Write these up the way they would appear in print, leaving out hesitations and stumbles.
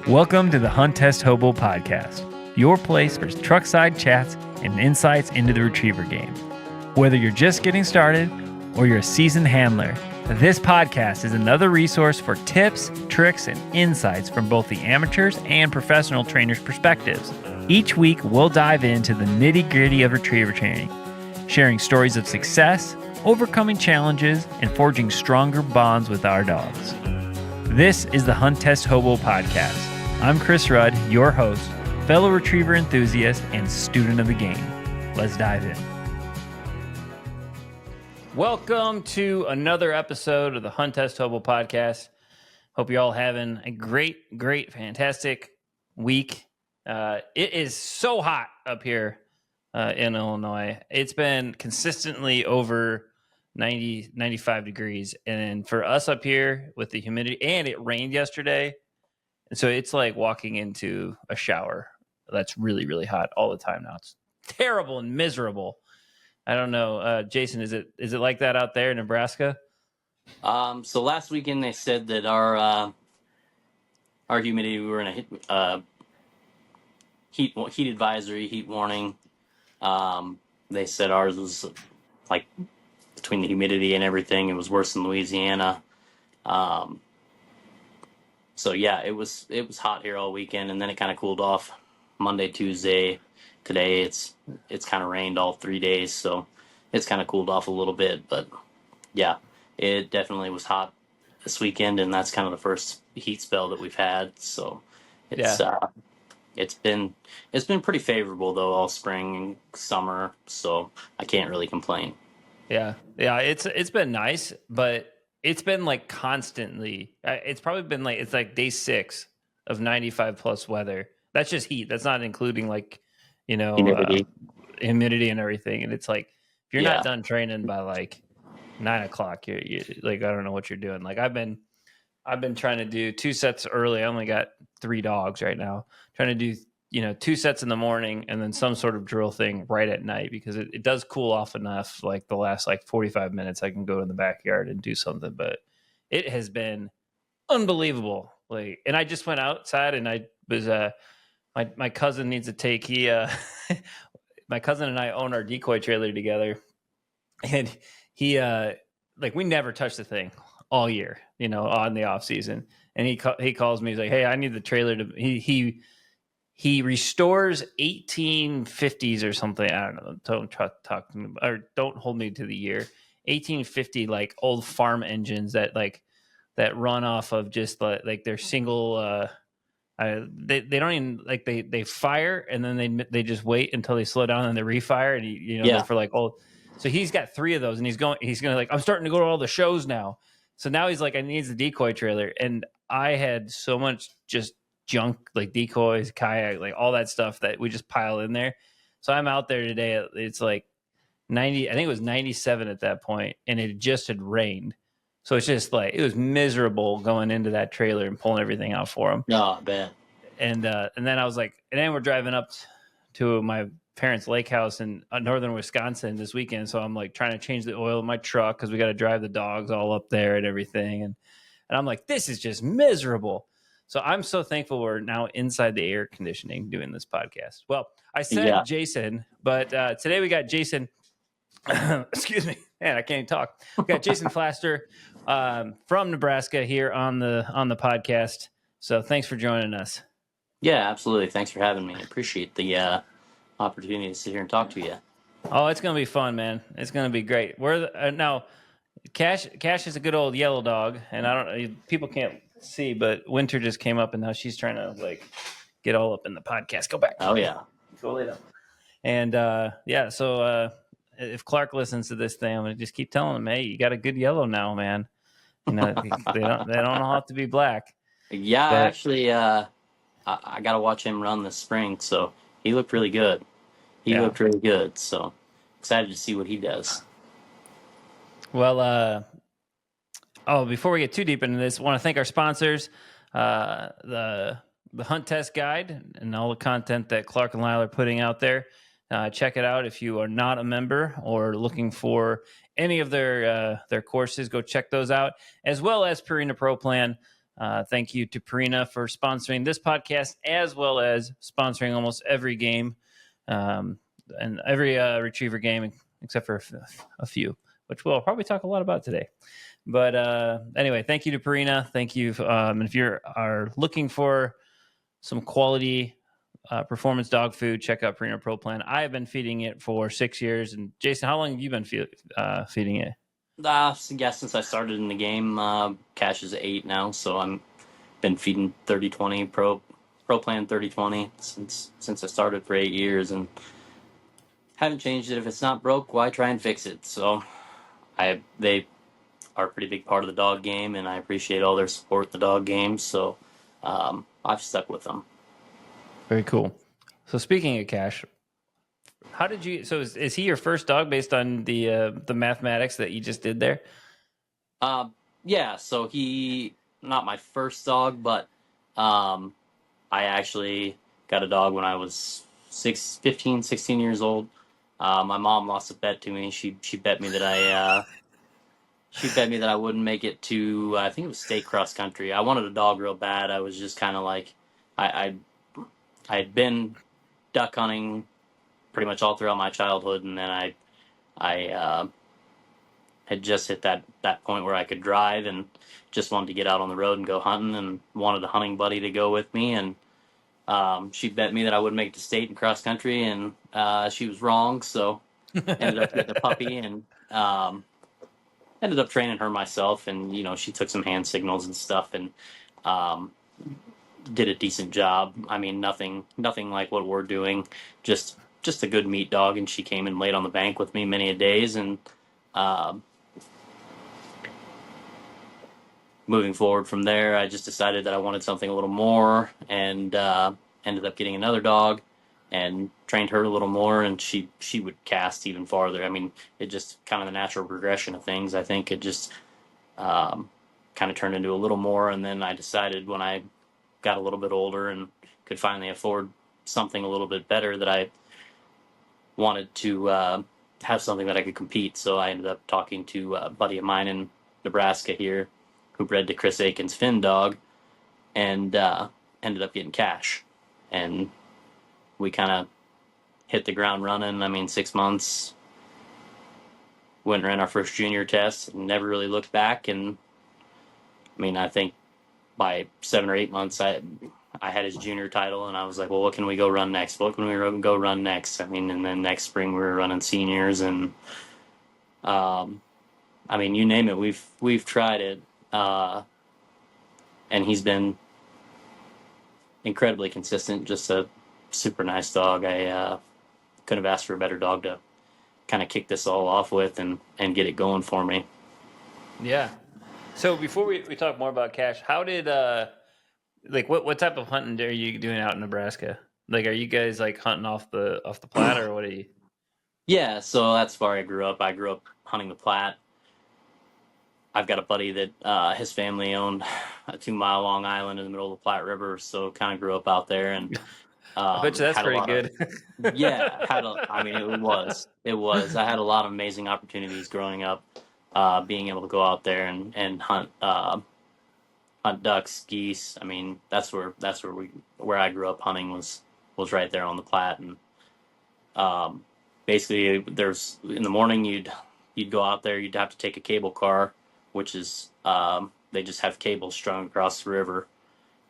Welcome to the Hunt Test Hobo Podcast, your place for truckside chats and insights into the retriever game. Whether you're just getting started or you're a seasoned handler, this podcast is another resource for tips, tricks, and insights from both the amateurs and professional trainers' perspectives. Each week, we'll dive into the nitty-gritty of retriever training, sharing stories of success, overcoming challenges, and forging stronger bonds with our dogs. This is the Hunt Test Hobo Podcast. I'm Chris Rud, your host, fellow retriever enthusiast, and student of the game. Let's dive in. Welcome to another episode of the Hunt Test Hobo Podcast. Hope you're all having a great, fantastic week. It is so hot up here in Illinois. It's been consistently over 90, 95 degrees. And for us up here with the humidity, and it rained yesterday, so it's like walking into a shower that's really, really hot all the time now. It's terrible and miserable. I don't know, Jason, is it like that out there in Nebraska? So last weekend they said that our humidity, we were in a heat advisory, heat warning. They said ours was like between the humidity and everything, it was worse than Louisiana. So yeah, it was hot here all weekend, and then it kind of cooled off Monday, Tuesday. Today it's kind of rained all 3 days, so it's kind of cooled off a little bit. But yeah, it definitely was hot this weekend, and that's kind of the first heat spell that we've had. So it's been pretty favorable though all spring and summer, so I can't really complain. Yeah, it's been nice, but it's been like constantly. It's probably been like it's like day 6 of 95 plus weather. That's just heat. That's not including like humidity and everything. And it's like if you're not done training by like 9 o'clock, you're like, I don't know what you're doing. Like I've been trying to do 2 sets early. I only got 3 dogs right now. Trying to do 2 sets in the morning and then some sort of drill thing right at night, because it does cool off enough. Like the last 45 minutes I can go in the backyard and do something, but it has been unbelievable. Like, and I just went outside and I was, my cousin needs to take, my cousin and I own our decoy trailer together, and he, we never touched the thing all year, on the off season. And he calls me, he's like, hey, I need the trailer to, he restores 1850s or something. I don't know. Don't talk to me, or don't hold me to the year. 1850, like old farm engines that run off of just like their single. They don't even like they fire and then they just wait until they slow down and they refire, and they're for like old. So he's got 3 of those, and he's going to like, I'm starting to go to all the shows now. So now he's like, I need the decoy trailer, and I had so much just junk, like decoys, kayak, like all that stuff that we just pile in there. So I'm out there today. It's like 90, I think it was 97 at that point, and it just had rained. So it's just like, it was miserable going into that trailer and pulling everything out for him. Oh, bad. And then I was like, and then we're driving up to my parents' lake house in northern Wisconsin this weekend. So I'm like trying to change the oil in my truck because we got to drive the dogs all up there and everything. And I'm like, this is just miserable. So I'm so thankful we're now inside the air conditioning doing this podcast. Well, I said Jason, but today we got Jason. Excuse me, man, I can't even talk. We got Jason Pflasterer from Nebraska here on the podcast. So thanks for joining us. Yeah, absolutely. Thanks for having me. I appreciate the opportunity to sit here and talk to you. Oh, it's gonna be fun, man. It's gonna be great. We're now. Cash is a good old yellow dog, and people can't see, but Winter just came up and now she's trying to like get all up in the podcast. Go back. Oh yeah. Go lay down. And so if Clark listens to this thing, I'm gonna just keep telling him, hey, you got a good yellow now, man. They don't all have to be black. Yeah, but actually I gotta watch him run this spring, so he looked really good. He looked really good, so excited to see what he does. Well, before we get too deep into this, I want to thank our sponsors, the Hunt Test Guide, and all the content that Clark and Lyle are putting out there. Check it out if you are not a member or looking for any of their courses. Go check those out, as well as Purina Pro Plan. Thank you to Purina for sponsoring this podcast, as well as sponsoring almost every game and every retriever game, except for a few, which we'll probably talk a lot about today. But anyway, thank you to Purina. Thank you. And if you are looking for some quality performance dog food, check out Purina Pro Plan. I have been feeding it for 6 years. And Jason, how long have you been feeding it? Since I started in the game, Cash is 8 now, so I'm been feeding 30/20 Pro Plan 30/20 since I started for 8 years, and haven't changed it. If it's not broke, why try and fix it? So they are a pretty big part of the dog game, and I appreciate all their support in the dog game. So I've stuck with them. Very cool. So speaking of Cash, how did you? So is he your first dog based on the mathematics that you just did there? Yeah. So he not my first dog, but I actually got a dog when I was 15, 16 years old. My mom lost a bet to me. She bet me that I wouldn't make it to, I think it was state cross country. I wanted a dog real bad. I was just kind of like, I had been duck hunting pretty much all throughout my childhood, and then I had just hit that point where I could drive and just wanted to get out on the road and go hunting, and wanted a hunting buddy to go with me. And she bet me that I wouldn't make it to state and cross country, and she was wrong. So ended up getting a puppy, and ended up training her myself. And she took some hand signals and stuff, and did a decent job. I mean, nothing like what we're doing. Just a good meat dog, and she came and laid on the bank with me many a days. And moving forward from there, I just decided that I wanted something a little more, and ended up getting another dog and trained her a little more, and she would cast even farther. I mean, it just kind of the natural progression of things. I think it just kind of turned into a little more, and then I decided when I got a little bit older and could finally afford something a little bit better that I wanted to have something that I could compete. So I ended up talking to a buddy of mine in Nebraska here who bred to Chris Aiken's Finn dog, and ended up getting Cash. And we kind of hit the ground running. I mean, 6 months, went and ran our first junior test, and never really looked back. And I mean, I think by 7 or 8 months, I had his junior title, and I was like, well, what can we go run next? What can we go run next? I mean, and then next spring we were running seniors, and I mean, you name it, we've tried it, and he's been incredibly consistent. Just a super nice dog. I couldn't have asked for a better dog to kind of kick this all off with and get it going for me. Yeah. So before we talk more about Cash, how did like what type of hunting are you doing out in Nebraska? Like, are you guys like hunting off the Platte, or what are you? Yeah, so that's where I grew up. I grew up hunting the Platte. I've got a buddy that his family owned a 2-mile long island in the middle of the Platte River, so kind of grew up out there. And I bet you that's pretty good. I mean, it was. I had a lot of amazing opportunities growing up, being able to go out there and hunt ducks, geese. I mean, that's where I grew up hunting was right there on the Platte. And basically, there's in the morning you'd go out there. You'd have to take a cable car, which is they just have cables strung across the river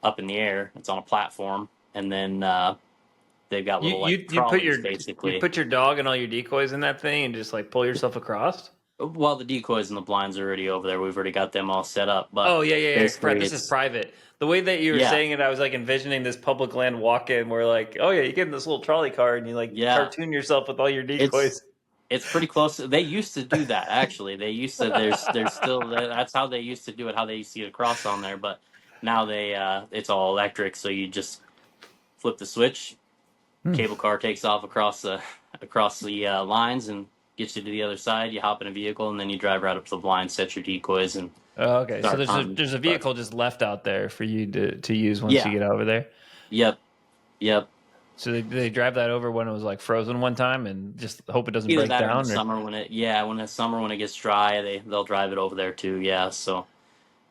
up in the air. It's on a platform, and then they've got little trolleys, basically. You put your dog and all your decoys in that thing and just like pull yourself across? Well, the decoys and the blinds are already over there. We've already got them all set up. But oh, yeah. This is private. The way that you were saying it, I was like envisioning this public land walk-in where like, oh yeah, you get in this little trolley car and you like cartoon yourself with all your decoys. It's pretty close. They used to do that, actually. They used to. There's still. That's how they used to do it. How they used to get across on there. But now it's all electric. So you just flip the switch, cable car takes off across the lines and gets you to the other side. You hop in a vehicle and then you drive right up to the blind, set your decoys, and. Oh, okay. So there's a vehicle just left out there for you to use once you get over there. Yep. So they drive that over when it was like frozen one time and just hope it doesn't Either break that down. Or in the summer when it gets dry, they'll drive it over there too. Yeah. So,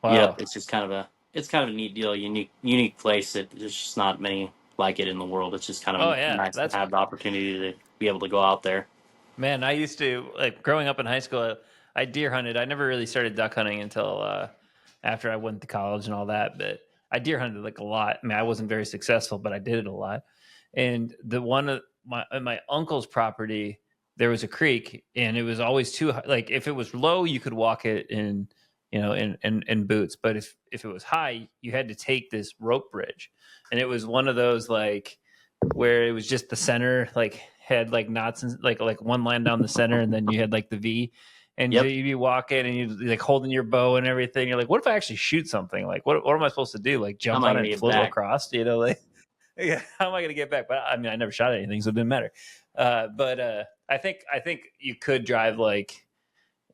wow. Yep. It's just kind of it's kind of a neat deal, unique place that there's just not many like it in the world. It's just kind Oh of yeah, nice to have the opportunity to be able to go out there. man. I used to like growing up in high school. I deer hunted. I never really started duck hunting until after I went to college and all that. But I deer hunted like a lot. I mean, I wasn't very successful, but I did it a lot. And the one of my uncle's property, there was a creek, and it was always too high. Like if it was low, you could walk it in, in boots. But if it was high, you had to take this rope bridge, and it was one of those like where it was just the center, like had like knots and like one line down the center, and then you had like the V, and Yep. you'd be walking and you'd like holding your bow and everything. You're like, what if I actually shoot something? Like, what am I supposed to do? Like jump on it and float it across? Like, yeah, how am I going to get back? But I mean, I never shot anything, so it didn't matter. But I think you could drive like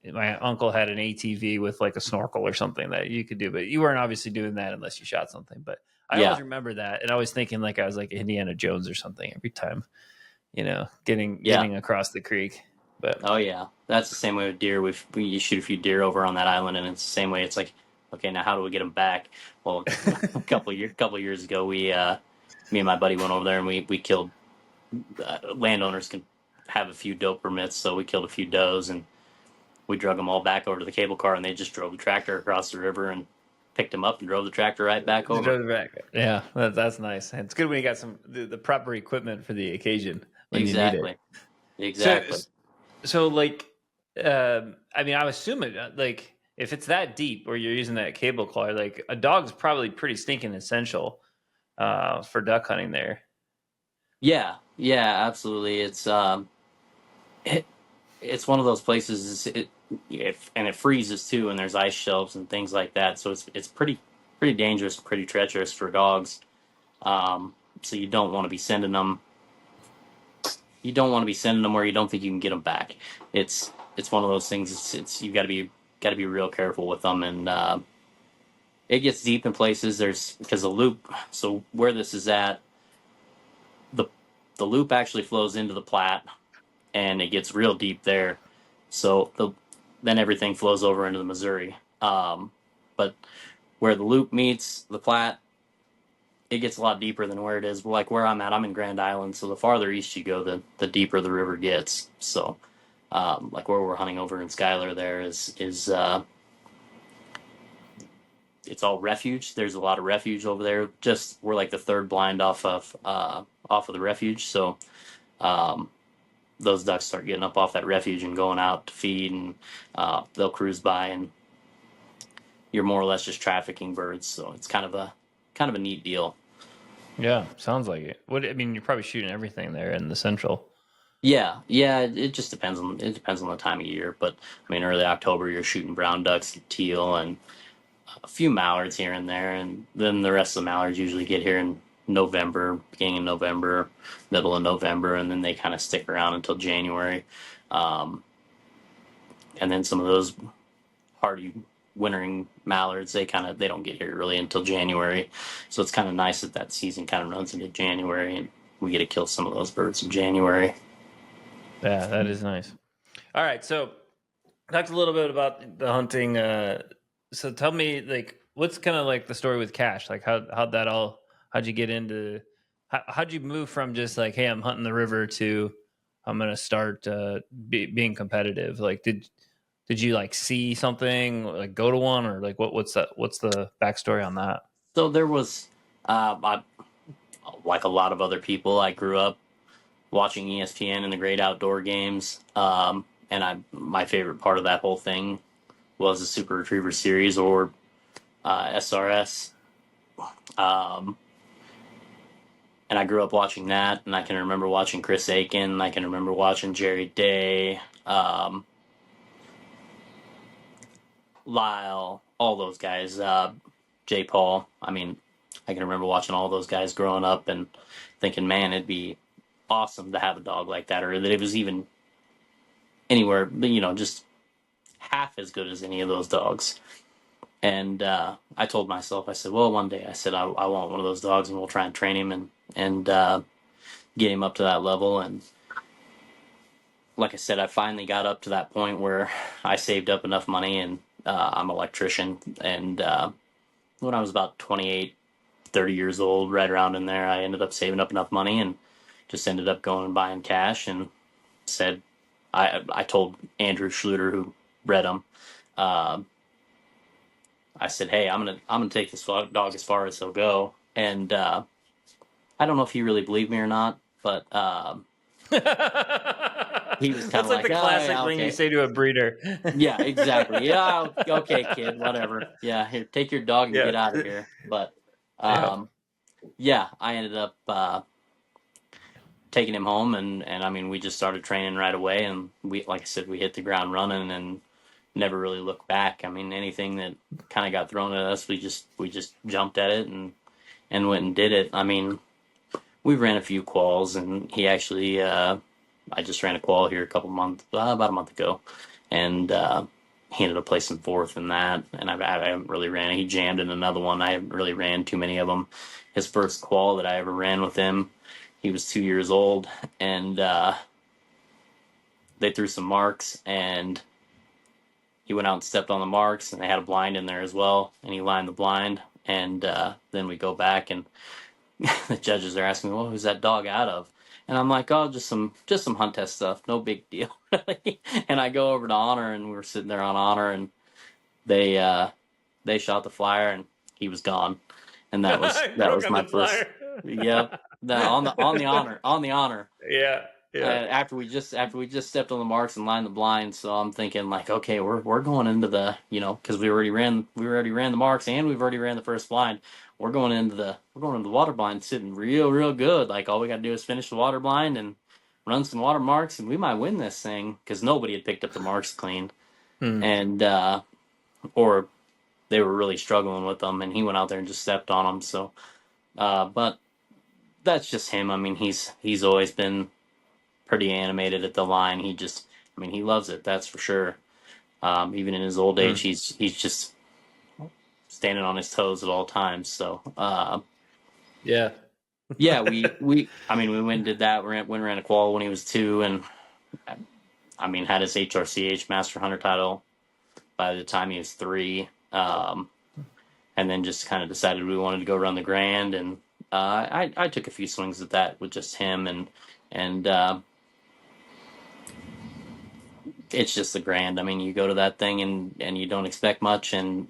my uncle had an ATV with like a snorkel or something that you could do, but you weren't obviously doing that unless you shot something. But I always remember that, and I was thinking like I was like Indiana Jones or something every time, getting across the creek. But oh yeah, that's the same way with deer. We shoot a few deer over on that island, and it's the same way. It's like, okay, now how do we get them back? Well, a couple years ago, me and my buddy went over there and we killed. Landowners can have a few doe permits, so we killed a few does and we drug them all back over to the cable car, and they just drove the tractor across the river and picked them up and drove the tractor right back over. Drove it back. Yeah, that's nice. It's good when you got the proper equipment for the occasion when you need it. Exactly. So like, I mean, I assume it like if it's that deep or you're using that cable car, like a dog's probably pretty stinking essential for duck hunting there. Yeah, absolutely. It's it's one of those places. And it freezes too, and there's ice shelves and things like that. So it's pretty dangerous, pretty treacherous for dogs. So you don't want to be sending them. You don't want to be sending them where you don't think you can get them back. It's one of those things. It's you got to be real careful with them, and it gets deep in places. Because the loop. So where this is at, the loop actually flows into the Platte, and it gets real deep there. So then everything flows over into the Missouri. But where the loop meets the Platte, it gets a lot deeper than where it is. Like where I'm at, I'm in Grand Island, so the farther east you go, the deeper the river gets. So, like where we're hunting over in Schuyler, there is it's all refuge. There's a lot of refuge over there. Just we're like the third blind off of the refuge, so those ducks start getting up off that refuge and going out to feed, and they'll cruise by, and you're more or less just trafficking birds. So it's kind of a neat deal. Yeah, sounds like it. You're probably shooting everything there in the central. Yeah. It just depends on the time of year, but I mean, early October you're shooting brown ducks, teal, and a few mallards here and there, and then the rest of the mallards usually get here in November, beginning of November, middle of November, and then they kind of stick around until January. And then some of those hardy wintering mallards, they don't get here really until January. So it's kind of nice that season kind of runs into January, and we get to kill some of those birds in January. Yeah, that is nice. All right, so talked a little bit about the hunting. So tell me, like, what's kind of like the story with Cash? Like, how'd you get into? How'd you move from just like, hey, I'm hunting the river to I'm gonna start being competitive? Like, did you like see something, like go to one, or like what's the backstory on that? So there was, like a lot of other people, I grew up watching ESPN and the great outdoor games. And my favorite part of that whole thing was the Super Retriever Series, or SRS. And I grew up watching that, and I can remember watching Chris Aiken, I can remember watching Jerry Day, Lyle, all those guys, Jay Paul. I mean, I can remember watching all those guys growing up and thinking, man, it'd be awesome to have a dog like that, or that it was even anywhere, just half as good as any of those dogs. And I told myself, I said, well, one day, I said, I want one of those dogs, and we'll try and train him and get him up to that level. And like I said, I finally got up to that point where I saved up enough money, and I'm an electrician, and when I was about 28, 30 years old, right around in there, I ended up saving up enough money and just ended up going and buying cash and said, I told Andrew Schluter, who bred him, uh, I said, hey, I'm gonna take this dog as far as he'll go. And I don't know if he really believed me or not, but he was kind That's of like like, the oh, classic yeah, thing you okay. say to a breeder. Yeah, exactly. Yeah, okay, kid, whatever. Yeah, here, take your dog and Yeah. get out of here. But Yeah. yeah, I ended up taking him home, and I mean, we just started training right away, and we, like I said, we hit the ground running and never really looked back. I mean, anything that kind of got thrown at us, we just jumped at it and went and did it. I mean, we ran a few quals, and he actually, I just ran a qual here about a month ago, and he ended up placing fourth in that. And I haven't really ran. He jammed in another one. I haven't really ran too many of them. His first qual that I ever ran with him, he was 2 years old, and they threw some marks, and he went out and stepped on the marks, and they had a blind in there as well, and he lined the blind, and then we go back, and the judges are asking me, well, who's that dog out of? And I'm like, oh, just some hunt test stuff, no big deal. And I go over to Honor, and we were sitting there on Honor, and they shot the flyer, and he was gone. And that was Broke on my the first. flyer. Yep. On the honor. Yeah. Yeah. After we just stepped on the marks and lined the blind, so I'm thinking like, okay, we're going into the, because we already ran the marks and we've already ran the first blind. We're going into the water blind sitting real good. Like all we got to do is finish the water blind and run some water marks, and we might win this thing because nobody had picked up the marks clean, and or they were really struggling with them, and he went out there and just stepped on them. So, but that's just him. I mean, he's always been pretty animated at the line. He loves it. That's for sure. Even in his old age, he's just standing on his toes at all times. So, Yeah. yeah, we went and did that. We ran a qual when he was 2, and had his HRCH Master Hunter title by the time he was 3. And then just kind of decided we wanted to go run the Grand, and I took a few swings at that with just him, and it's just the Grand. I mean, you go to that thing and you don't expect much, and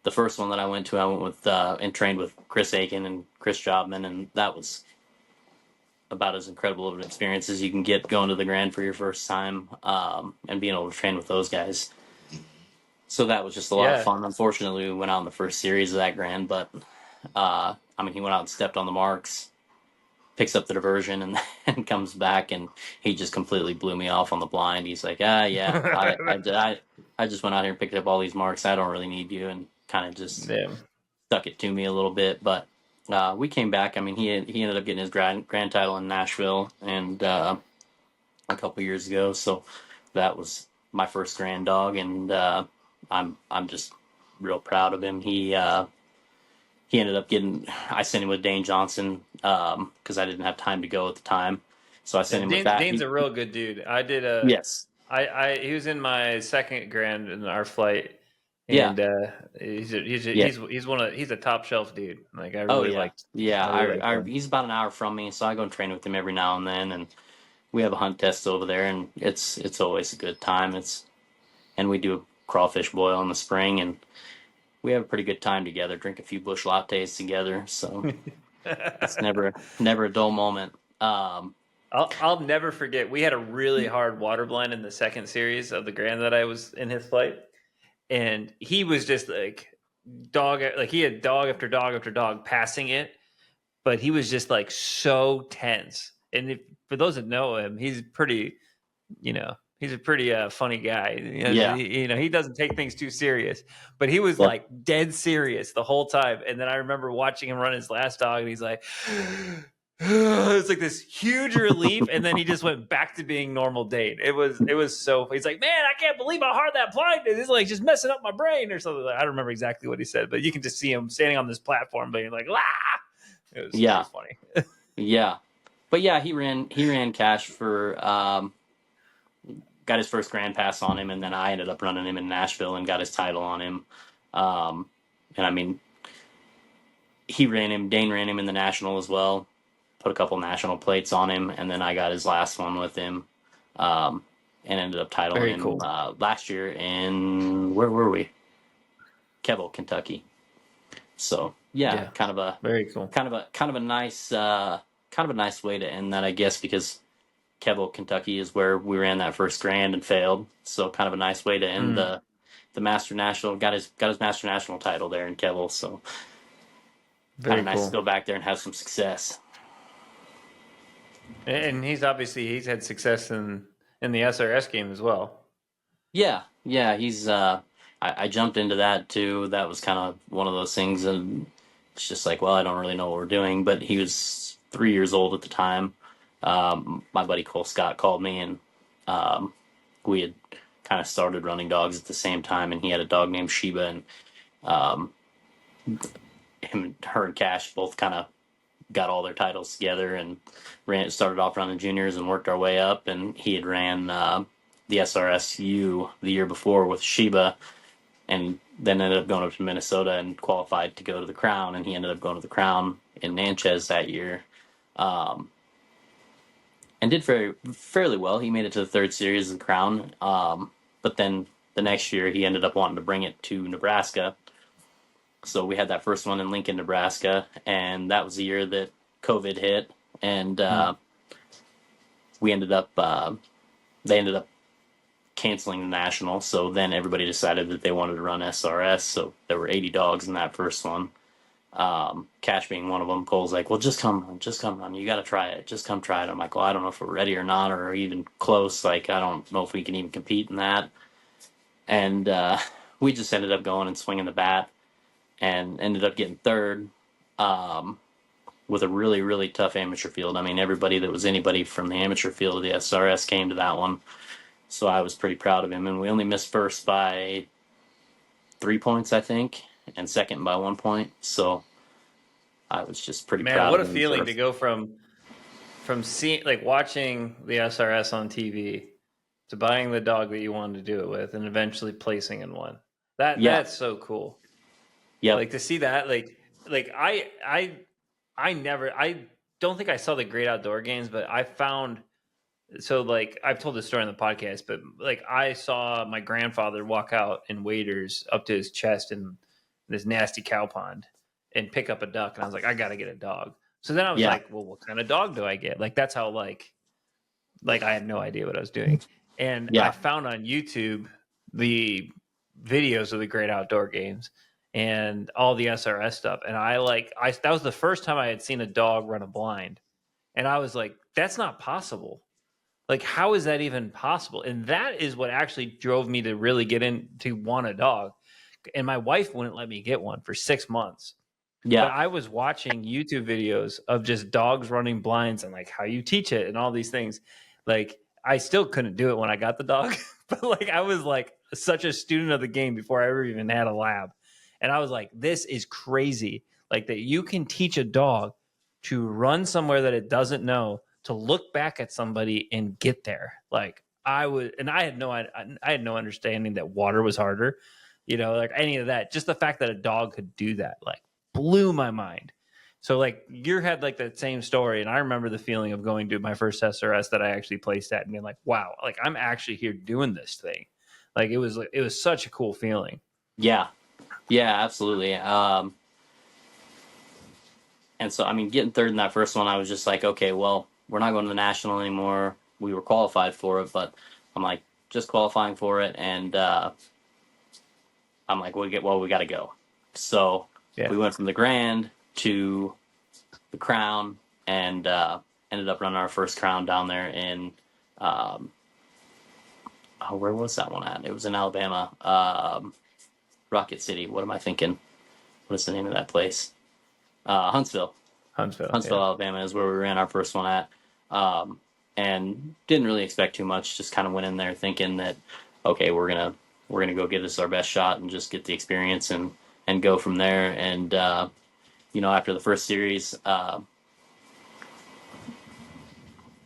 the first one that I went with and trained with Chris Aiken and Chris Jobman, and that was about as incredible of an experience as you can get going to the Grand for your first time, and being able to train with those guys. So that was just a lot of fun. Unfortunately, we went out in the first series of that Grand, but he went out and stepped on the marks, picks up the diversion, and comes back, and he just completely blew me off on the blind. He's like, yeah, I just went out here and picked up all these marks. I don't really need you, and kind of just stuck it to me a little bit. But we came back. He ended up getting his grand title in Nashville, and a couple years ago. So that was my first grand dog, and I'm just real proud of him. He ended up I sent him with Dane Johnson because I didn't have time to go at the time. So I sent him with that. Dane's a real good dude. I did yes. He was in my second Grand in our flight. And he's a top shelf dude. Like I really liked. Yeah, he's about an hour from me, so I go and train with him every now and then, and we have a hunt test over there, and it's always a good time. And we do a crawfish boil in the spring, and we have a pretty good time together. Drink a few bush lattes together, so it's never a dull moment. I'll never forget. We had a really hard water blind in the second series of the Grand that I was in his flight, and he was just like he had dog after dog after dog passing it, but he was just like so tense. And for those that know him, he's pretty, he's a pretty funny guy. He doesn't take things too serious, but he was like dead serious the whole time. And then I remember watching him run his last dog, and he's like, it's like this huge relief, and then he just went back to being normal Dane. It was so. He's like, man, I can't believe how hard that blind is. It's like just messing up my brain or something. I don't remember exactly what he said, but you can just see him standing on this platform, being like, "Ah!" It was funny. Yeah, but yeah, he ran cash for got his first Grand Pass on him, and then I ended up running him in Nashville and got his title on him. And I mean, Dane ran him in the national as well, put a couple national plates on him, and then I got his last one with him, and ended up titling Very him cool. last year in, where were we? Keble, Kentucky. So yeah, kind of a very cool. kind of a nice way to end that, I guess, because Keble, Kentucky is where we ran that first grand and failed. So kind of a nice way to end the Master National. Got his Master National title there in Keble. So kind of nice to go back there and have some success. And he's had success in the SRS game as well. Yeah, he's I jumped into that too. That was kind of one of those things, and it's just like, well, I don't really know what we're doing. But he was 3 years old at the time. My buddy Cole Scott called me, and we had kind of started running dogs at the same time, and he had a dog named Sheba, and her and Cash both kind of got all their titles together and started off running juniors and worked our way up. And he had ran the SRSU the year before with Sheba, and then ended up going up to Minnesota and qualified to go to the Crown. And he ended up going to the Crown in Natchez that year, and did fairly well. He made it to the third series of the Crown, but then the next year he ended up wanting to bring it to Nebraska. So we had that first one in Lincoln, Nebraska, and that was the year that COVID hit, and they ended up canceling the national. So then everybody decided that they wanted to run SRS. So there were 80 dogs in that first one. Cash being one of them. Cole's like, well, just come run. You got to try it. Just come try it. I'm like, well, I don't know if we're ready or not, or even close. Like, I don't know if we can even compete in that. And we just ended up going and swinging the bat, and ended up getting third, with a really, really tough amateur field. I mean, everybody that was anybody from the amateur field of the SRS came to that one. So I was pretty proud of him. And we only missed first by 3 points, I think, and second by 1 point. So I was just pretty proud. What a feeling to go from seeing, like, watching the SRS on TV to buying the dog that you wanted to do it with and eventually placing in one. That's so cool. Yeah. Like, to see that, like I don't think I saw the Great Outdoor Games, but I found, so like I've told this story on the podcast, but like I saw my grandfather walk out in waders up to his chest in this nasty cow pond and pick up a duck, and I was like, I gotta get a dog. So then I was like, well, what kind of dog do I get? Like, that's how like I had no idea what I was doing. And I found on YouTube the videos of the Great Outdoor Games and all the SRS stuff. And that was the first time I had seen a dog run a blind. And I was like, that's not possible. Like, how is that even possible? And that is what actually drove me to really get in to want a dog. And my wife wouldn't let me get one for 6 months. Yeah. But I was watching YouTube videos of just dogs running blinds and like how you teach it and all these things. Like, I still couldn't do it when I got the dog, but like I was like such a student of the game before I ever even had a lab. And I was like, this is crazy. Like, that you can teach a dog to run somewhere that it doesn't know, to look back at somebody and get there. Like, I had no understanding that water was harder, like any of that. Just the fact that a dog could do that, like, blew my mind. So like, you had like that same story, and I remember the feeling of going to my first SRS that I actually placed at and being like, wow, like I'm actually here doing this thing. Like, it was such a cool feeling. Yeah, absolutely. And so, I mean, getting third in that first one, I was just like, okay, well, we're not going to the national anymore. We were qualified for it, but I'm like, just qualifying for it. And I'm like, we got to go. So we went from the Grand to the Crown, and ended up running our first Crown down there in, where was that one at? It was in Alabama. Rocket City. What am I thinking? What is the name of that place? Huntsville, Alabama is where we ran our first one at. And didn't really expect too much. Just kind of went in there thinking that, okay, we're gonna go give this our best shot and just get the experience and go from there. And after the first series,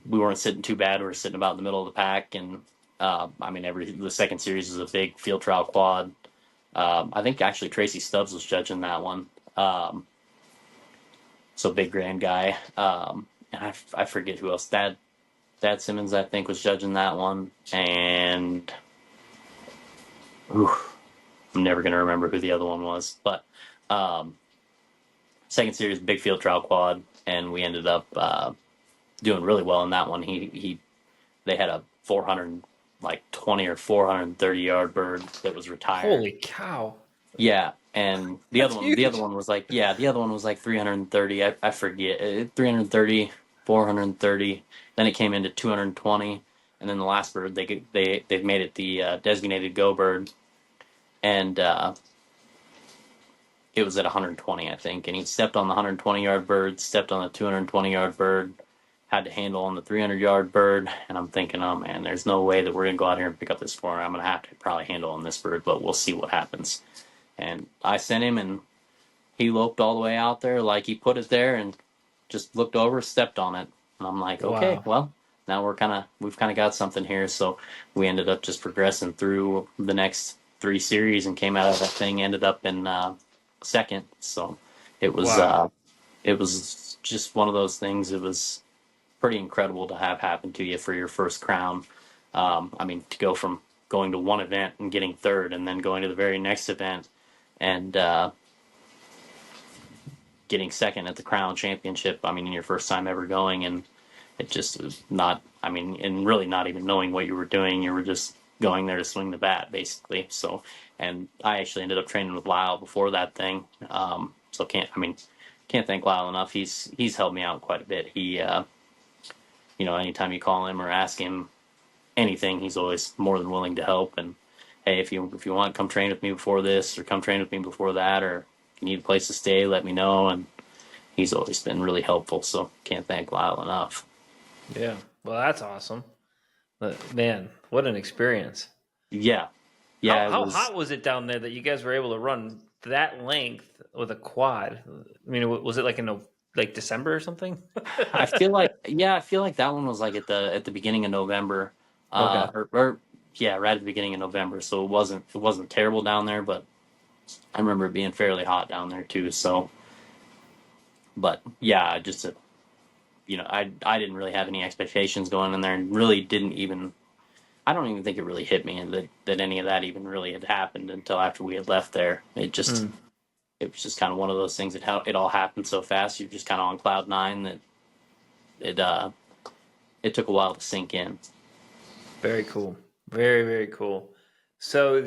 we weren't sitting too bad. We were sitting about in the middle of the pack, and the second series was a big field trial quad. I think actually Tracy Stubbs was judging that one. So big grand guy. And I forget who else. Dad Simmons, I think, was judging that one. And I'm never going to remember who the other one was. But second series, big field trial quad. And we ended up doing really well in that one. They had a 420 or 430 yard bird that was retired. Holy cow! Yeah, and the other one was like 330. I forget 330, 430. Then it came into 220, and then the last bird they've made it the designated go bird, and it was at 120, I think. And he stepped on the 120 yard bird, stepped on the 220 yard bird, had to handle on the 300 yard bird, and I'm thinking, oh man, there's no way that we're gonna go out here and pick up this 400. I'm gonna have to probably handle on this bird, but we'll see what happens. And I sent him, and he loped all the way out there, like he put it there, and just looked over, stepped on it. And I'm like, okay, Wow. well, now we've kind of got something here. So we ended up just progressing through the next 3 series and came out of that thing, ended up in second. So it was Wow. it was just one of those things. It was pretty incredible to have happen to you for your first crown. I mean, to go from going to one event and getting third, and then going to the very next event and getting second at the Crown Championship. I mean, in your first time ever going, and it just was not. I mean, and really not even knowing what you were doing. You were just going there to swing the bat, basically. So, and I actually ended up training with Lyle before that thing. So can't thank Lyle enough. He's helped me out quite a bit. He, anytime you call him or ask him anything, he's always more than willing to help. And hey, if you want, come train with me before this, or come train with me before that, or if you need a place to stay, let me know. And he's always been really helpful. So can't thank Lyle enough. Yeah. Well, that's awesome. But man, what an experience. Yeah. How hot was it down there that you guys were able to run that length with a quad? I mean, was it like in December or something? I feel like that one was like at the beginning of November. Okay. Right at the beginning of November. So it wasn't terrible down there, but I remember it being fairly hot down there too. So, but yeah, I didn't really have any expectations going in there, and really didn't even. I don't even think it really hit me that any of that even really had happened until after we had left there. It was just kind of one of those things that it all happened so fast. You're just kind of on cloud 9 that it took a while to sink in. Very cool. Very, very cool. So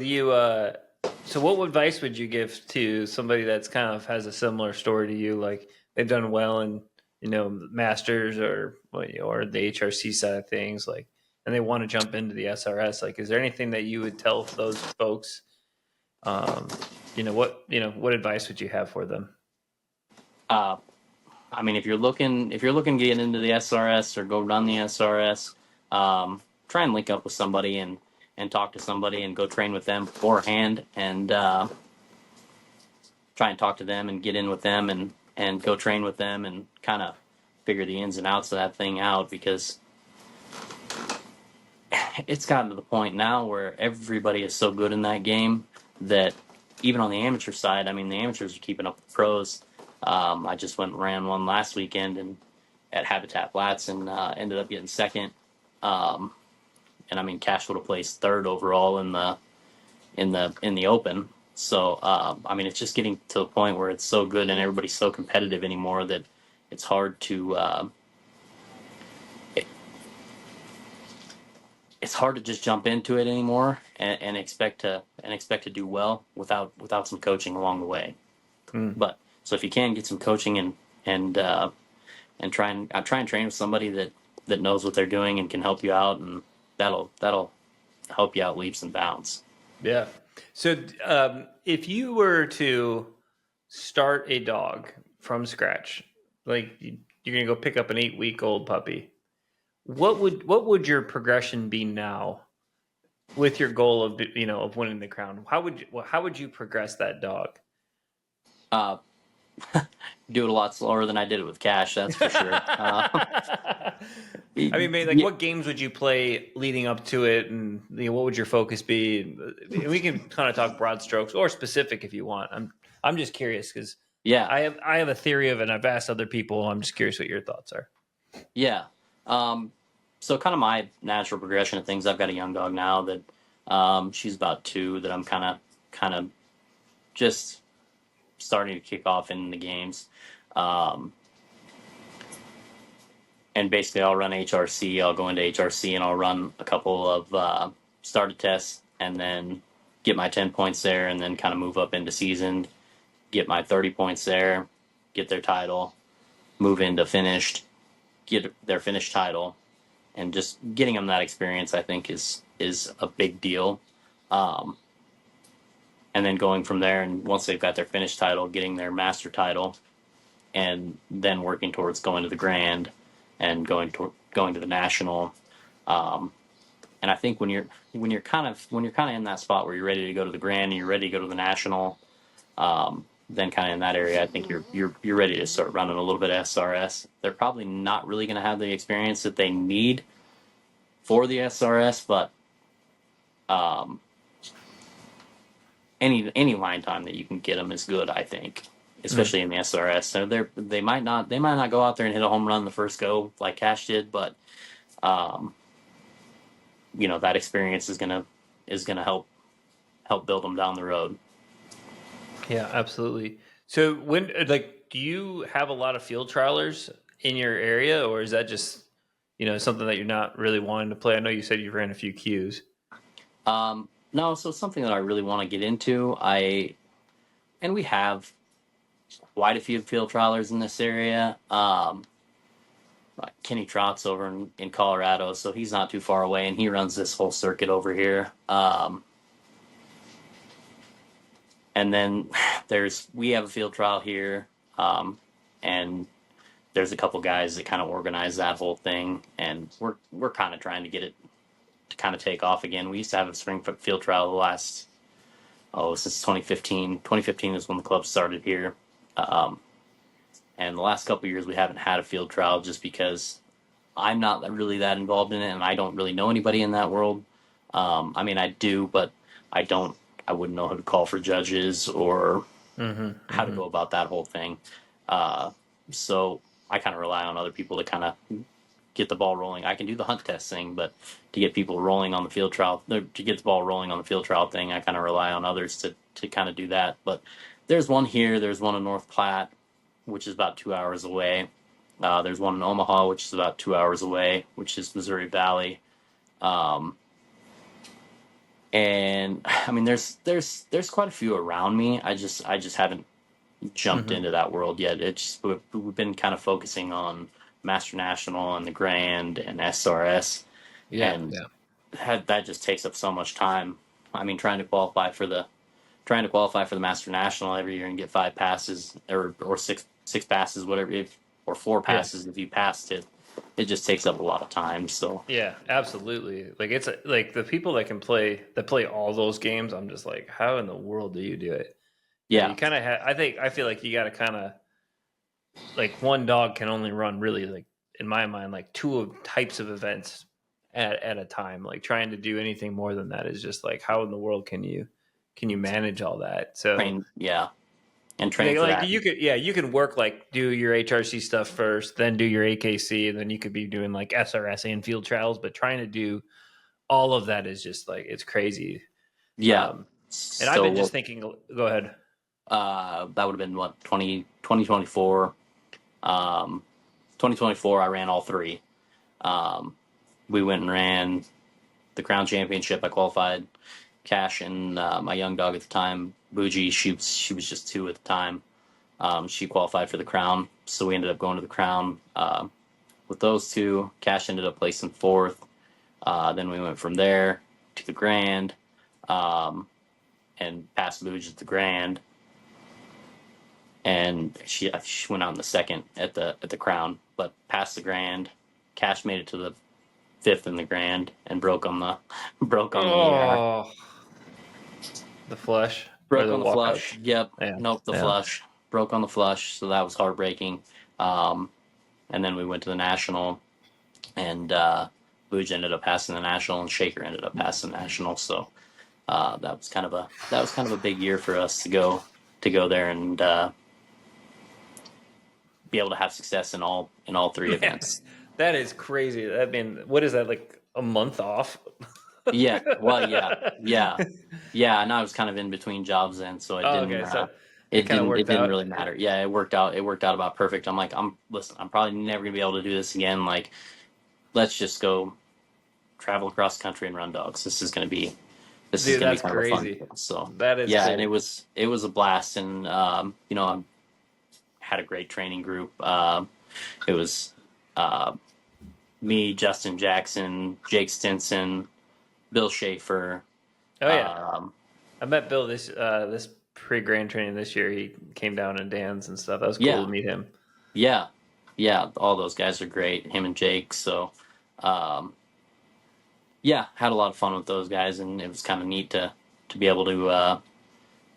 what advice would you give to somebody that's kind of has a similar story to you? Like they've done well in, masters or the HRC side of things, like, and they want to jump into the SRS. Like, is there anything that you would tell those folks? What advice would you have for them? I mean, if you're looking to get into the SRS or go run the SRS, try and link up with somebody and talk to somebody and go train with them beforehand, and try and talk to them and get in with them and go train with them and kind of figure the ins and outs of that thing out, because it's gotten to the point now where everybody is so good in that game that even on the amateur side, I mean, the amateurs are keeping up with the pros. I just went and ran one last weekend and at Habitat Flats and ended up getting second. And I mean, Cash would have placed third overall in the open. So I mean, it's just getting to the point where it's so good and everybody's so competitive anymore that it's hard to it's hard to just jump into it anymore and expect to do well without some coaching along the way. But so if you can get some coaching and try and train with somebody that knows what they're doing and can help you out, and that'll help you out leaps and bounds. Yeah. So if you were to start a dog from scratch, like you're gonna go pick up an 8-week-old puppy, what would your progression be now with your goal of winning the crown? How would you progress that dog? do it a lot slower than I did it with Cash. That's for sure. I mean, like, what games would you play leading up to it, and what would your focus be? And we can kind of talk broad strokes or specific if you want. I'm just curious because I have a theory of it, and I've asked other people. I'm just curious what your thoughts are. Yeah. So kind of my natural progression of things. I've got a young dog now that she's about 2 that I'm kind of just starting to kick off in the games. And basically I'll run HRC. I'll go into HRC and I'll run a couple of started tests and then get my 10 points there and then kind of move up into seasoned, get my 30 points there, get their title, move into finished, get their finished title, and just getting them that experience, I think, is a big deal. And then going from there, and once they've got their finished title, getting their master title, and then working towards going to the grand and going to the national. And I think when you're kind of in that spot where you're ready to go to the grand and you're ready to go to the national, then kind of in that area, I think you're ready to start running a little bit of SRS. They're probably not really going to have the experience that they need for the SRS, but any line time that you can get them is good, I think, especially in the SRS. So they might not go out there and hit a home run the first go like Cash did, but that experience is gonna help build them down the road. Yeah, absolutely. So do you have a lot of field trialers in your area, or is that just something that you're not really wanting to play? I know you said you ran a few Qs. No, so something that I really want to get into. And we have quite a few field trialers in this area. Kenny Trout's over in Colorado, so he's not too far away, and he runs this whole circuit over here. And then we have a field trial here, and there's a couple guys that kind of organize that whole thing, and we're kind of trying to get it to kind of take off again. We used to have a spring field trial since 2015. 2015 is when the club started here. And the last couple of years we haven't had a field trial just because I'm not really that involved in it and I don't really know anybody in that world. I mean, I do, but I wouldn't know who to call for judges or how to go about that whole thing. So I kind of rely on other people to kind of get the ball rolling. I can do the hunt test thing, but to get people rolling on the field trial, to get the ball rolling on the field trial thing, I kind of rely on others to kind of do that. But there's one here. There's one in North Platte, which is about 2 hours away. There's one in Omaha, which is about 2 hours away, which is Missouri Valley. And I mean, there's quite a few around me. I just haven't jumped into that world yet. We've been kind of focusing on Master National and the Grand and SRS. That just takes up so much time. I mean, trying to qualify for the Master National every year and get 5 passes or six passes, whatever, or 4 passes if you passed it. It just takes up a lot of time. So yeah, absolutely. Like it's like the people that play all those games. I'm just like, how in the world do you do it? Yeah, you kind of I feel like you got to kind of like one dog can only run really like in my mind like 2 types of events at a time. Like trying to do anything more than that is just like how in the world can you manage all that? So and train for that. You can work like do your HRC stuff first, then do your AKC, and then you could be doing like SRS and field trials. But trying to do all of that is just like it's crazy. Yeah, and I've been just thinking. Go ahead. That would have been 2024. 2024, I ran all 3. We went and ran the Crown Championship. I qualified. Cash and my young dog at the time, Bougie, she was just 2 at the time. She qualified for the Crown, so we ended up going to the Crown with those 2. Cash ended up placing 4th. Then we went from there to the Grand and passed Bougie at the Grand. And she went out in the 2nd at the Crown, but passed the Grand. Cash made it to the 5th in the Grand and broke on the the flush. Broke on the flush. Yep. Yeah. Nope. The flush. broke on the flush, so that was heartbreaking. And then we went to the national, and Booge ended up passing the national, and Shaker ended up passing the national. So that was kind of a big year for us to go there and be able to have success in all three events. That is crazy. I mean, what is that, like a month off? Yeah. Well, yeah. And I was kind of in between jobs then, so it didn't. Okay, so it It kind of didn't. It worked didn't out. really matter. Yeah, it worked out. It worked out about perfect. I'm like, listen. I'm probably never gonna be able to do this again. Like, let's just go travel across the country and run dogs. This is gonna be Dude, that's kind of a fun crazy. thing. So That is yeah, cool. and it was a blast, and I had a great training group. It was uh, me, Justin Jackson, Jake Stinson, Bill Schaefer. Oh yeah, Um, I met Bill this pre-grand training this year. He came down in Dan's and stuff. That was cool yeah, to meet him. yeah, yeah. All those guys are great. Him and Jake. So, um, yeah, had a lot of fun with those guys, and it was kind of neat to be able to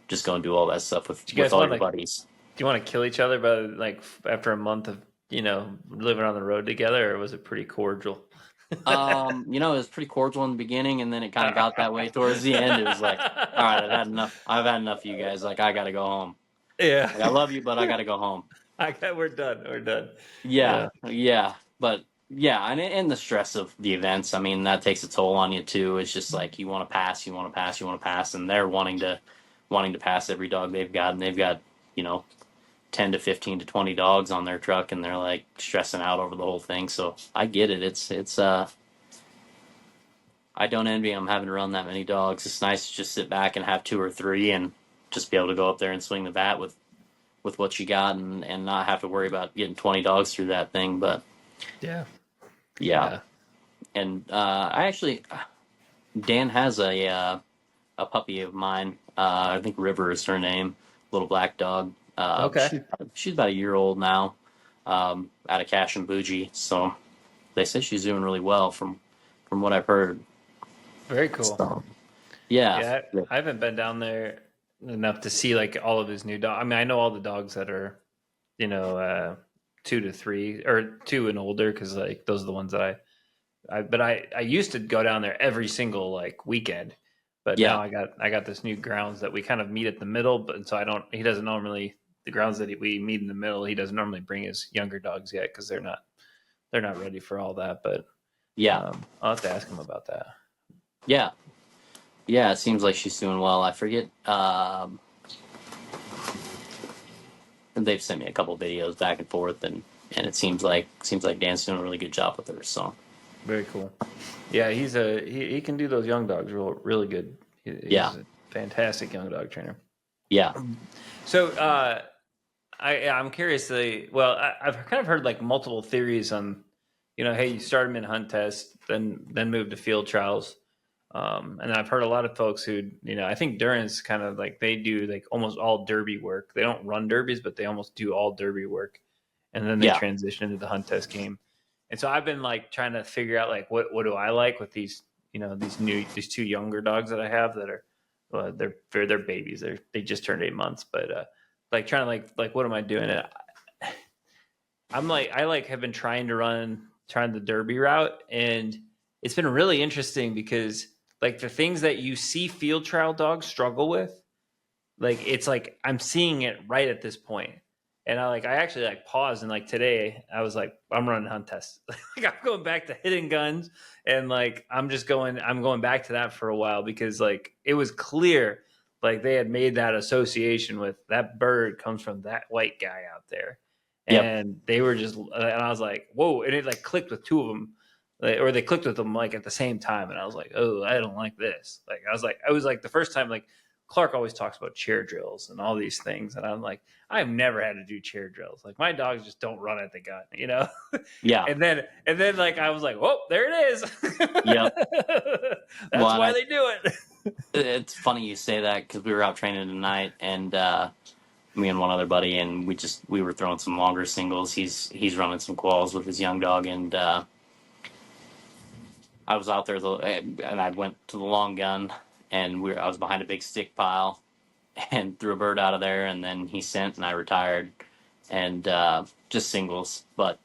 just go and do all that stuff Do you with guys all want your to? buddies. Do you want to kill each other by like after a month of living on the road together, or was it pretty cordial? It was pretty cordial in the beginning, and then it kind of got that way towards the end. It was like, all right, I've had enough. I've had enough of you guys. Like, I got to go home. Yeah, Like, I love you, but I got to go home. we're done. We're done. Yeah, Yeah, yeah, but yeah, and the stress of the events. I mean, that takes a toll on you too. It's just like you want to pass, you want to pass, you want to pass, and they're wanting to pass every dog they've got, and they've got 10 to 15 to 20 dogs on their truck, and they're like stressing out over the whole thing. So I get it. It's I don't envy them having to run that many dogs. It's nice to just sit back and have two or three and just be able to go up there and swing the bat with what you got and not have to worry about getting 20 dogs through that thing. But yeah, yeah. yeah. And I actually, Dan has a puppy of mine. I think River is her name, little black dog. Okay, She's about a year old now, out of Cash and Bougie. So they say she's doing really well from what I've heard. very cool. So, yeah. Yeah, I haven't been down there enough to see like all of his new dogs. I mean, I know all the dogs that are, 2 to 3 or 2 and older, because like those are the ones that I used to go down there every single like weekend, but Yeah. now I got this new grounds that we kind of meet at the middle, but and so he doesn't normally, the grounds that we meet in the middle, he doesn't normally bring his younger dogs yet because they're not ready for all that. But Yeah. I'll have to ask him about that. Yeah. Yeah. It seems like she's doing well. I forget. They've sent me a couple videos back and forth, and it seems like Dan's doing a really good job with her. So Very cool. Yeah, he can do those young dogs really good. He's yeah. a fantastic young dog trainer. Yeah. So I'm curious. I've kind of heard like multiple theories on, hey, you start them in Hunt Test, then move to field trials. And I've heard a lot of folks who, I think Durance kind of like they do like almost all derby work. They don't run derbies, but they almost do all derby work, and then they Yeah. transition into the Hunt Test game. And so I've been like trying to figure out like what do I like with these these two younger dogs that I have that are they're babies. They just turned 8 months, but like trying to like what am I doing? And I have been trying the derby route, and it's been really interesting because like the things that you see field trial dogs struggle with, like it's like I'm seeing it right at this point. And I actually like paused, and like today I was like, I'm running Hunt Test. Like I'm going back to hitting guns, and like I'm going back to that for a while because like it was clear like they had made that association with that bird comes from that white guy out there. Yep. And they were just, and I was like, whoa. And it like clicked with two of them, or they clicked with them like at the same time. And I was like, oh, I don't like this. Like, I was like the first time, like Clark always talks about chair drills and all these things. And I'm like, I've never had to do chair drills. Like my dogs just don't run at the gun, Yeah. And then like, I was like, whoa, there it is. Yep. That's why they do it. It's funny you say that because we were out training tonight, and me and one other buddy, and we were throwing some longer singles. He's running some quals with his young dog, and I was out there and I went to the long gun, and I was behind a big stick pile, and threw a bird out of there, and then he sent and I retired, and just singles. But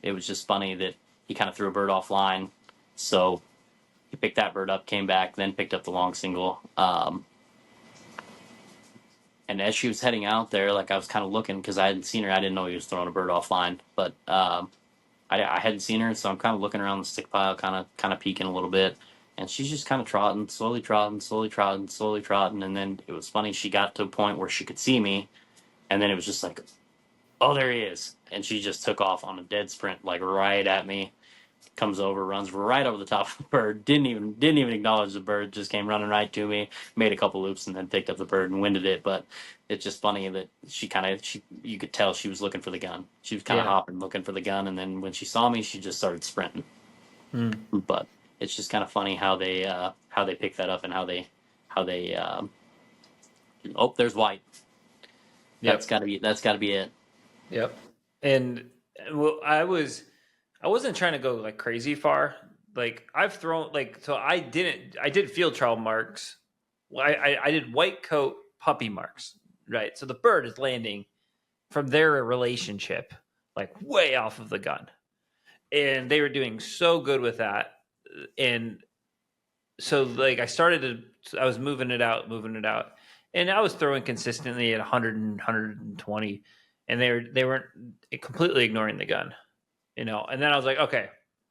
it was just funny that he kind of threw a bird offline, so he picked that bird up, came back, then picked up the long single. And as she was heading out there, like I was kind of looking because I hadn't seen her. I didn't know he was throwing a bird offline, but I hadn't seen her, so I'm kind of looking around the stick pile, kind of peeking a little bit, and she's just kind of trotting, slowly trotting, slowly trotting, slowly trotting, and then it was funny. She got to a point where she could see me, and then it was just like, oh, there he is, and she just took off on a dead sprint, like right at me. Comes over, runs right over the top of the bird. Didn't even acknowledge the bird. Just came running right to me. Made a couple loops and then picked up the bird and winded it. But it's just funny that you could tell she was looking for the gun. She was kind of hopping, looking for the gun, and then when she saw me, she just started sprinting. But it's just kind of funny how they pick that up and how they oh, there's white. Yep. That's gotta be it. Yep. And well, I wasn't trying to go like crazy far. Like I've thrown so I did field trial marks. I did white coat puppy marks, right? So the bird is landing from their relationship, like way off of the gun. And they were doing so good with that. And so like I was moving it out. And I was throwing consistently at 100 and 120. And they weren't completely ignoring the gun. And then I was like, okay,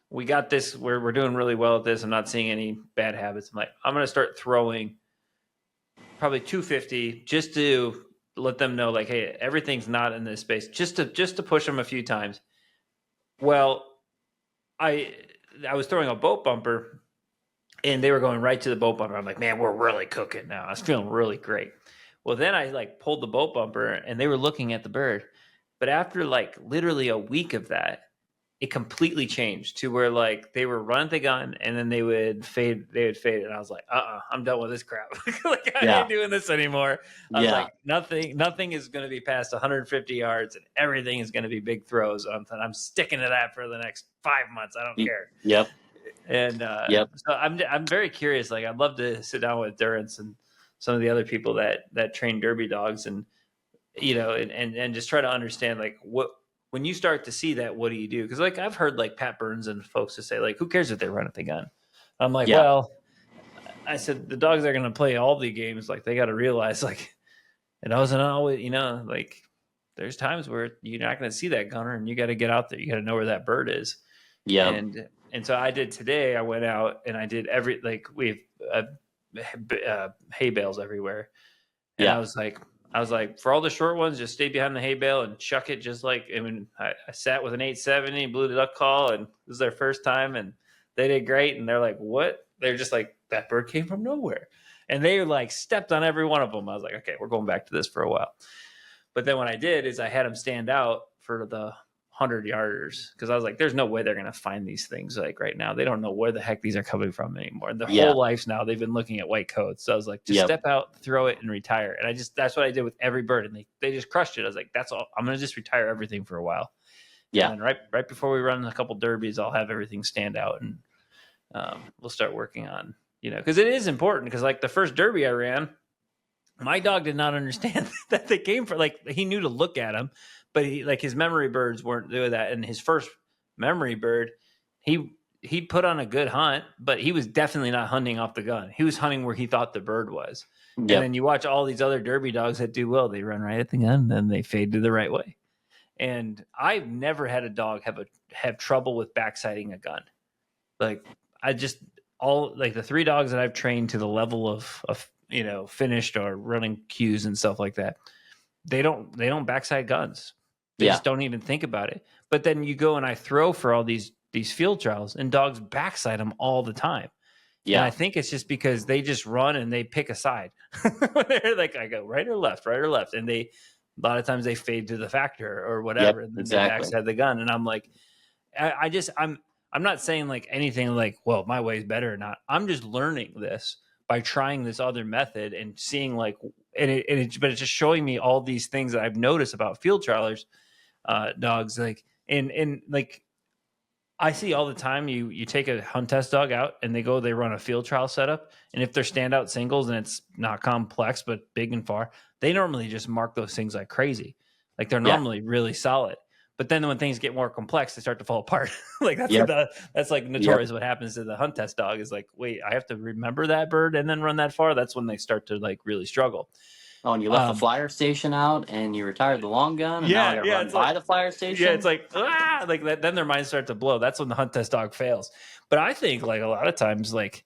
we got this. We're doing really well at this. I'm not seeing any bad habits. I'm going to start throwing probably 250 just to let them know, like, hey, everything's not in this space. Just to push them a few times. Well, I was throwing a boat bumper, and they were going right to the boat bumper. I'm like, man, we're really cooking now. I was feeling really great. Well, then I pulled the boat bumper, and they were looking at the bird. But after literally a week of that, it completely changed to where they were running the gun and then they would fade. And I was like, I'm done with this crap. I ain't doing this anymore. I was like, nothing is going to be past 150 yards and everything is going to be big throws. I'm sticking to that for the next 5 months. I don't care. Yep. And so I'm very curious. I'd love to sit down with Durrance and some of the other people that train derby dogs and, and just try to understand when you start to see that, what do you do? Because I've heard Pat Burns and folks to say who cares if they run at the gun? I'm like, well, I said the dogs are going to play all the games. They got to realize it doesn't always, there's times where you're not going to see that gunner and you got to get out there. You got to know where that bird is. Yeah. And so I did today. I went out and I did we have hay bales everywhere. And I was like, for all the short ones, just stay behind the hay bale and chuck it. I sat with an 870, blew the duck call, and it was their first time, and they did great. And they're like, what? They're just like, that bird came from nowhere. And they stepped on every one of them. I was like, okay, we're going back to this for a while. But then what I did is I had them stand out for the 100-yarders because I was like, there's no way they're going to find these things right now. They don't know where the heck these are coming from anymore. And their whole lives now, they've been looking at white coats. So I was like, just step out, throw it, and retire. And that's what I did with every bird. And they just crushed it. I was like, that's all. I'm going to just retire everything for a while. Yeah. And right before we run a couple derbies, I'll have everything stand out. And we'll start working on, because it is important. Because the first derby I ran, my dog did not understand that they came from, he knew to look at them. But his memory birds weren't doing that. And his first memory bird, he put on a good hunt, but he was definitely not hunting off the gun. He was hunting where he thought the bird was. Yep. And then you watch all these other derby dogs that do well. They run right at the gun, and then they fade to the right way. And I've never had a dog have trouble with backsighting a gun. The 3 dogs that I've trained to the level of finished or running cues and stuff like that, they don't backside guns. They just don't even think about it. But then you go and I throw for all these field trials, and dogs backside them all the time. Yeah, and I think it's just because they just run and they pick a side. They're I go right or left, and a lot of times they fade to the factor or whatever, and then they backside the gun. And I'm like, I'm not saying anything well, my way is better or not. I'm just learning this by trying this other method and seeing but it's just showing me all these things that I've noticed about field trialers. Dogs I see all the time you take a hunt test dog out and they run a field trial setup. And if they're standout singles and it's not complex, but big and far, they normally just mark those things like crazy. Like they're normally really solid. But then when things get more complex, they start to fall apart. Like that's like notorious what happens to the hunt test dog is like, wait, I have to remember that bird and then run that far. That's when they start to like really struggle. Oh, and you left the flyer station out, and you retired the long gun, and now I got to run by the flyer station. Yeah, it's like that. Then their minds start to blow. That's when the hunt test dog fails. But I think like a lot of times, like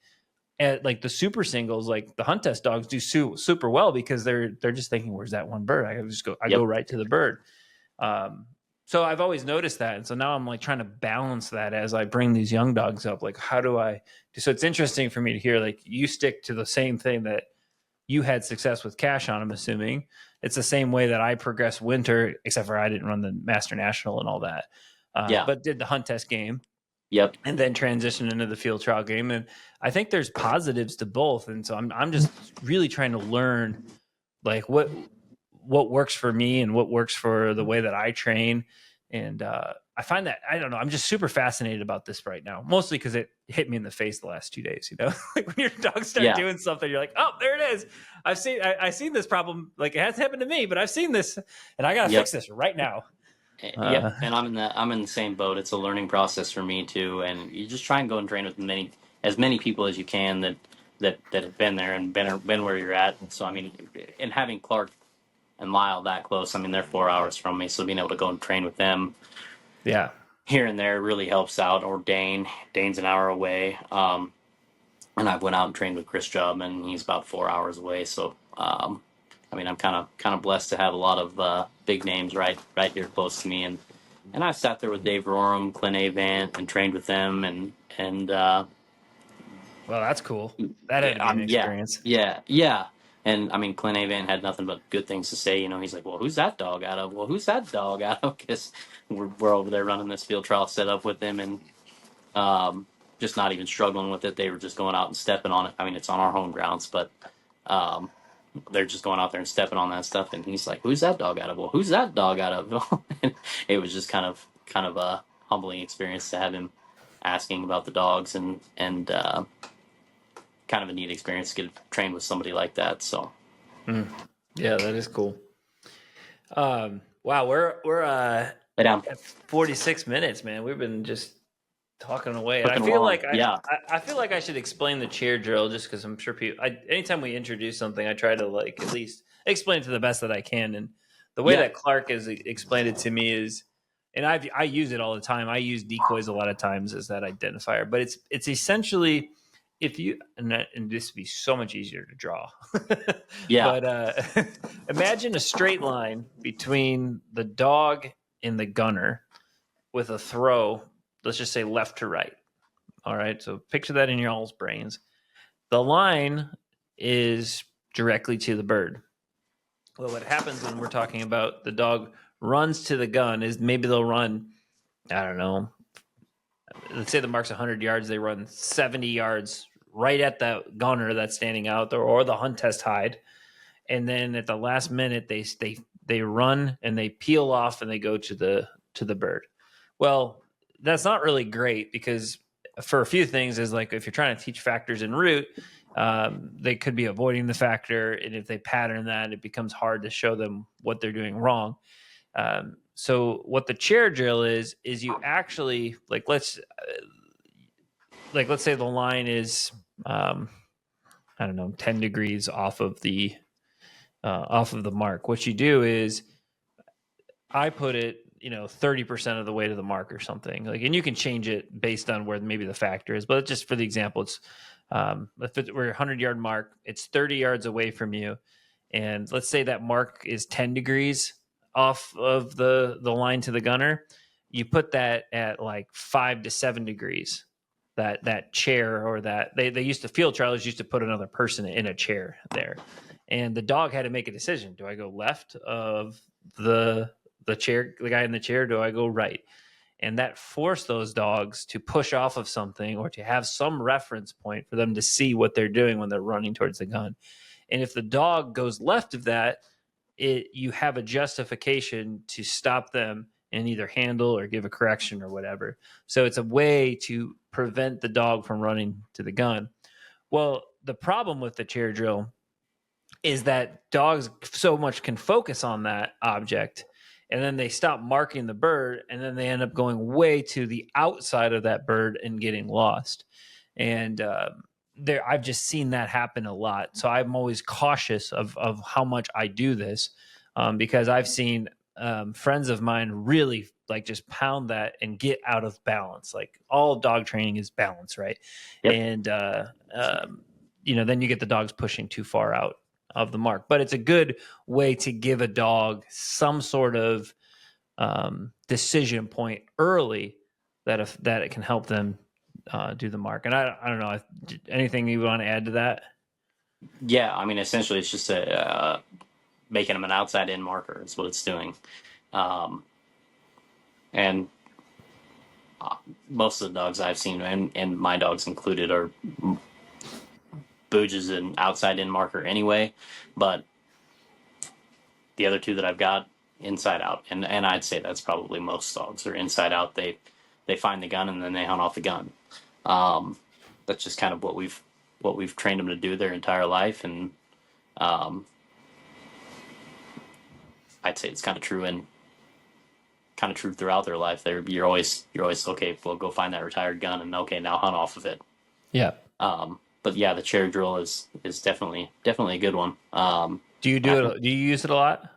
at like the super singles, like the hunt test dogs do super well because they're just thinking, "Where's that one bird? I go right to the bird." So I've always noticed that, and so now I'm like trying to balance that as I bring these young dogs up. Like, how do I? So it's interesting for me to hear like you stick to the same thing that you had success with cash on, I'm assuming. It's the same way that I progressed winter, except for I didn't run the Master National and all that. But did the hunt test game. Yep. And then transitioned into the field trial game. And I think there's positives to both. And so I'm just really trying to learn like what works for me and what works for the way that I train. And I find that, I don't know, I'm just super fascinated about this right now, mostly because it hit me in the face the last 2 days, you know, like when your dogs start doing something, you're like, oh, there it is. I've seen this problem. Like it hasn't happened to me, but I've seen this and I got to fix this right now. Yep. And I'm in the same boat. It's a learning process for me too. And you just try and go and train with as many people as you can that have been there and been where you're at. So, I mean, and having Clark and Lyle that close, I mean, they're 4 hours from me. So being able to go and train with them here and there really helps out. Or Dane's an hour away. And I went out and trained with Chris Rud, and he's about 4 hours away. So, I mean, I'm kind of blessed to have a lot of big names right here close to me, and I sat there with Dave Roram, Clint Avant, and trained with them, and well, that's cool. That had to be an experience. Yeah. And I mean, Clint Avant had nothing but good things to say. You know, he's like, "Well, who's that dog out of? Well, who's that dog out of?" Because we're over there running this field trial setup with him, and just not even struggling with it. They were just going out and stepping on it. I mean, it's on our home grounds, but they're just going out there and stepping on that stuff. And he's like, "Who's that dog out of?" Well, who's that dog out of? And it was just kind of a humbling experience to have him asking about the dogs, and kind of a neat experience to get trained with somebody like that. So, yeah, that is cool. Wow, we're at 46 minutes, man. We've been just talking away, and I feel like I feel like I should explain the cheer drill just because I'm sure people. Anytime we introduce something, I try to like at least explain it to the best that I can. And the way that Clark has explained it to me is, and I use it all the time. I use decoys a lot of times as that identifier, but it's essentially if you and this would be so much easier to draw. But imagine a straight line between the dog and the gunner with a throw. Let's just say left to right. All right. So picture that in your all's brains. The line is directly to the bird. Well, what happens when we're talking about the dog runs to the gun is maybe they'll run, I don't know, let's say the mark's 100 yards. They run 70 yards right at the gunner that's standing out there or the hunt test hide. And then at the last minute, they run and they peel off and they go to the bird. Well, that's not really great because for a few things is like if you're trying to teach factors en route, they could be avoiding the factor. And if they pattern that, it becomes hard to show them what they're doing wrong. So what the chair drill is you actually let's say the line is, I don't know, 10 degrees off of the mark. What you do is I put it, 30% of the way to the mark or something and you can change it based on where maybe the factor is, but just for the example, it's, if we're 100-yard mark, it's 30 yards away from you. And let's say that mark is 10 degrees off of the line to the gunner. You put that at like 5 to 7 degrees, that chair or that they used to field trials used to put another person in a chair there. And the dog had to make a decision. Do I go left of the chair, the guy in the chair? Do I go right? And that forced those dogs to push off of something or to have some reference point for them to see what they're doing when they're running towards the gun. And if the dog goes left of that, you have a justification to stop them and either handle or give a correction or whatever. So it's a way to prevent the dog from running to the gun. Well, the problem with the chair drill is that dogs so much can focus on that object, and then they stop marking the bird, and then they end up going way to the outside of that bird and getting lost. And I've just seen that happen a lot. So I'm always cautious of how much I do this, because I've seen friends of mine really like just pound that and get out of balance. Like all dog training is balance, right? Yep. And then you get the dogs pushing too far out of the mark. But it's a good way to give a dog some sort of decision point early that it can help them do the mark. And I don't know, anything you want to add to that? Yeah, I mean, essentially, it's just making them an outside-in marker is what it's doing. And most of the dogs I've seen, and my dogs included, are Booge is an outside-in marker anyway, but the other two that I've got, inside out, and I'd say that's probably most dogs are inside out. They find the gun and then they hunt off the gun. That's just kind of what we've trained them to do their entire life, and I'd say it's kind of true throughout their life. You're always okay. Well, go find that retired gun, and okay, now hunt off of it. Yeah. But yeah, the chair drill is definitely a good one. Do you do it? Do you use it a lot?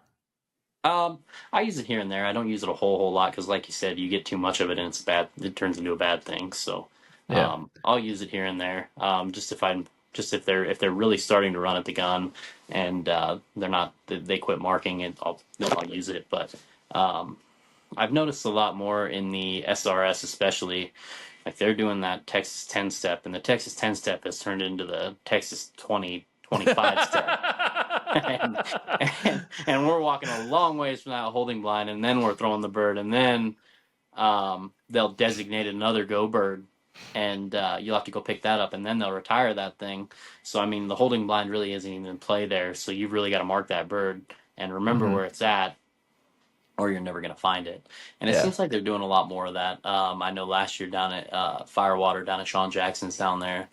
I use it here and there. I don't use it a whole lot because, like you said, you get too much of it and it's bad. It turns into a bad thing. So, I'll use it here and there. Just if they're really starting to run at the gun and they quit marking it, I'll use it. But I've noticed a lot more in the SRS, especially. Like they're doing that Texas 10 step, and the Texas 10 step has turned into the Texas 20-25 step. and we're walking a long ways from that holding blind, and then we're throwing the bird, and then they'll designate another go bird, and you'll have to go pick that up, and then they'll retire that thing. So, I mean, the holding blind really isn't even in play there, so you've really got to mark that bird and remember where it's at, or you're never going to find it. And it seems like they're doing a lot more of that. I know last year down at Firewater, down at Sean Jackson's down there,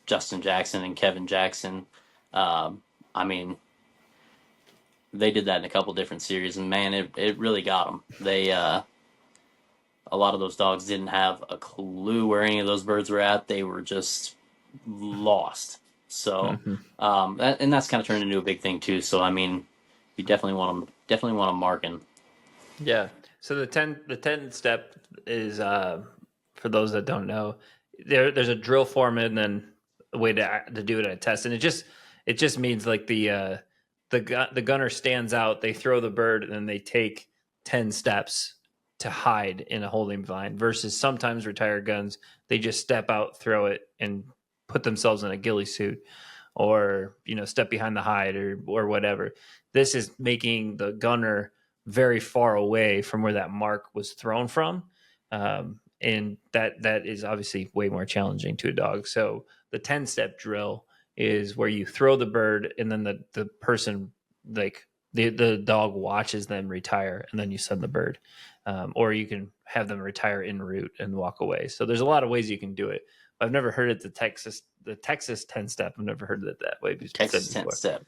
Justin Jackson and Kevin Jackson, I mean, they did that in a couple different series, and man, it really got them. They, a lot of those dogs didn't have a clue where any of those birds were at. They were just lost. So, and that's kind of turned into a big thing too. So, I mean, you definitely want them marking. Yeah. So the 10 step is, for those that don't know, there's a drill form and then a way to do it at a test. And it just means like the gunner stands out, they throw the bird, and then they take 10 steps to hide in a holding blind, versus sometimes retired guns, they just step out, throw it, and put themselves in a ghillie suit, or step behind the hide or whatever. This is making the gunner very far away from where that mark was thrown from, and that is obviously way more challenging to a dog. So the 10-step drill is where you throw the bird, and then the person, like the dog, watches them retire, and then you send the bird, or you can have them retire en route and walk away. So there's a lot of ways you can do it. I've never heard it the Texas 10 step. I've never heard it that way. Texas 10 step.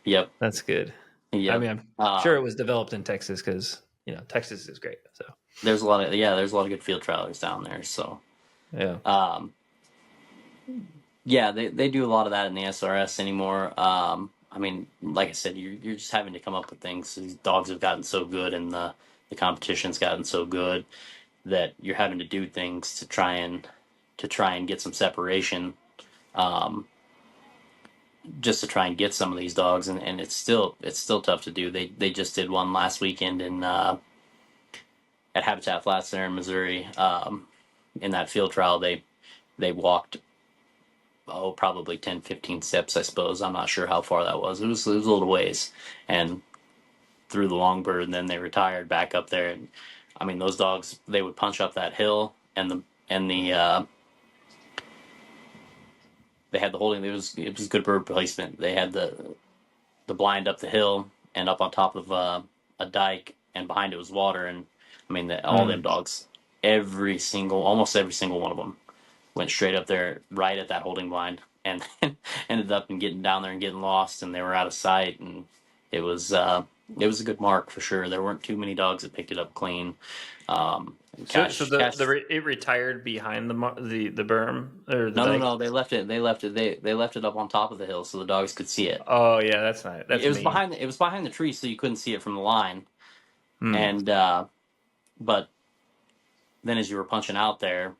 Yep, that's good. Yep. I mean, I'm sure it was developed in Texas because Texas is great. So there's a lot of good field trialers down there. So yeah, they do a lot of that in the SRS anymore. I mean, like I said, you're just having to come up with things. These dogs have gotten so good, and the competition's gotten so good that you're having to do things to try and get some separation, just to try and get some of these dogs, and it's still tough to do. They just did one last weekend at Habitat Flats there in Missouri. In that field trial, they walked probably 10, 15 steps, I suppose. I'm not sure how far that was. It was a little ways, and threw the long bird, and then they retired back up there. And I mean, those dogs, they would punch up that hill, and they had the holding. It was good bird placement. They had the blind up the hill and up on top of a dike, and behind it was water. And I mean, all them dogs, almost every single one of them went straight up there right at that holding blind, and ended up getting down there and getting lost, and they were out of sight. And it was a good mark for sure. There weren't too many dogs that picked it up clean. It retired behind the berm or the dike? No, they left it. They left it up on top of the hill so the dogs could see it. Oh yeah, that's not. That's it was mean. behind the tree, so you couldn't see it from the line. And but then as you were punching out there,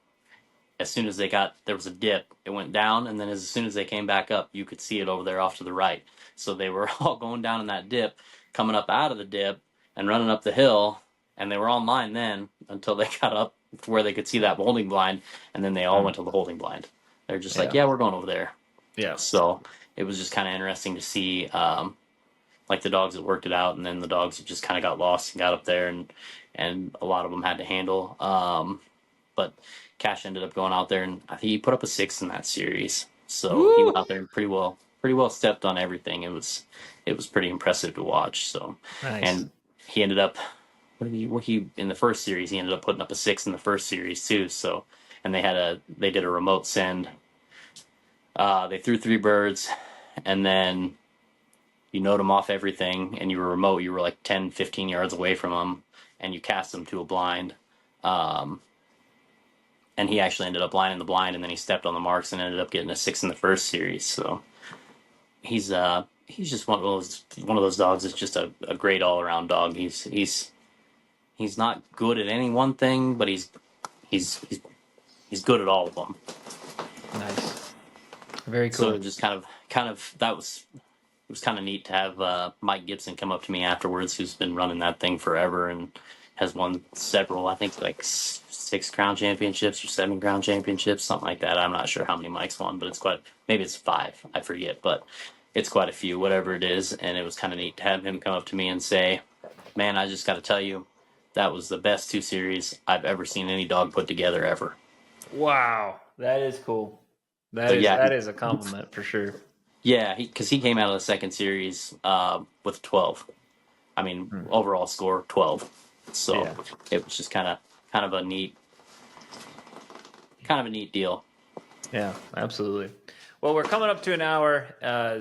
as soon as there was a dip, it went down, and then as soon as they came back up, you could see it over there off to the right. So they were all going down in that dip, coming up out of the dip, and running up the hill, and they were on line then until they got up to where they could see that holding blind, and then they all went to the holding blind. They're just like, yeah, we're going over there. Yeah. So it was just kind of interesting to see, like the dogs that worked it out, and then the dogs that just kind of got lost and got up there, and a lot of them had to handle. But Cash ended up going out there, and I think he put up a 6 in that series. So he went out there and pretty well stepped on everything. It was pretty impressive to watch. So, nice. And he ended up, he in the first series, he ended up putting up a 6 in the first series too. So, and they did a remote send. They threw 3 birds, and then you note them off everything, and you were remote. You were like 10, 15 yards away from them, and you cast them to a blind. And he actually ended up lining the blind, and then he stepped on the marks and ended up getting a 6 in the first series. So he's just one of those dogs that's just a great all around dog. He's not good at any one thing, but he's good at all of them. Nice, very cool. So just kind of it was kind of neat to have Mike Gibson come up to me afterwards, who's been running that thing forever and has won several, I think like 6 crown championships or 7 crown championships, something like that. I'm not sure how many Mike's won, but maybe it's 5, I forget, but it's quite a few, whatever it is. And it was kind of neat to have him come up to me and say, man, I just got to tell you, that was the best 2 series I've ever seen any dog put together ever. Wow, that is cool. That is a compliment for sure. Yeah, because he came out of the second series with 12. I mean, overall score 12. So it was just kind of a neat deal. Yeah, absolutely. Well, we're coming up to an hour,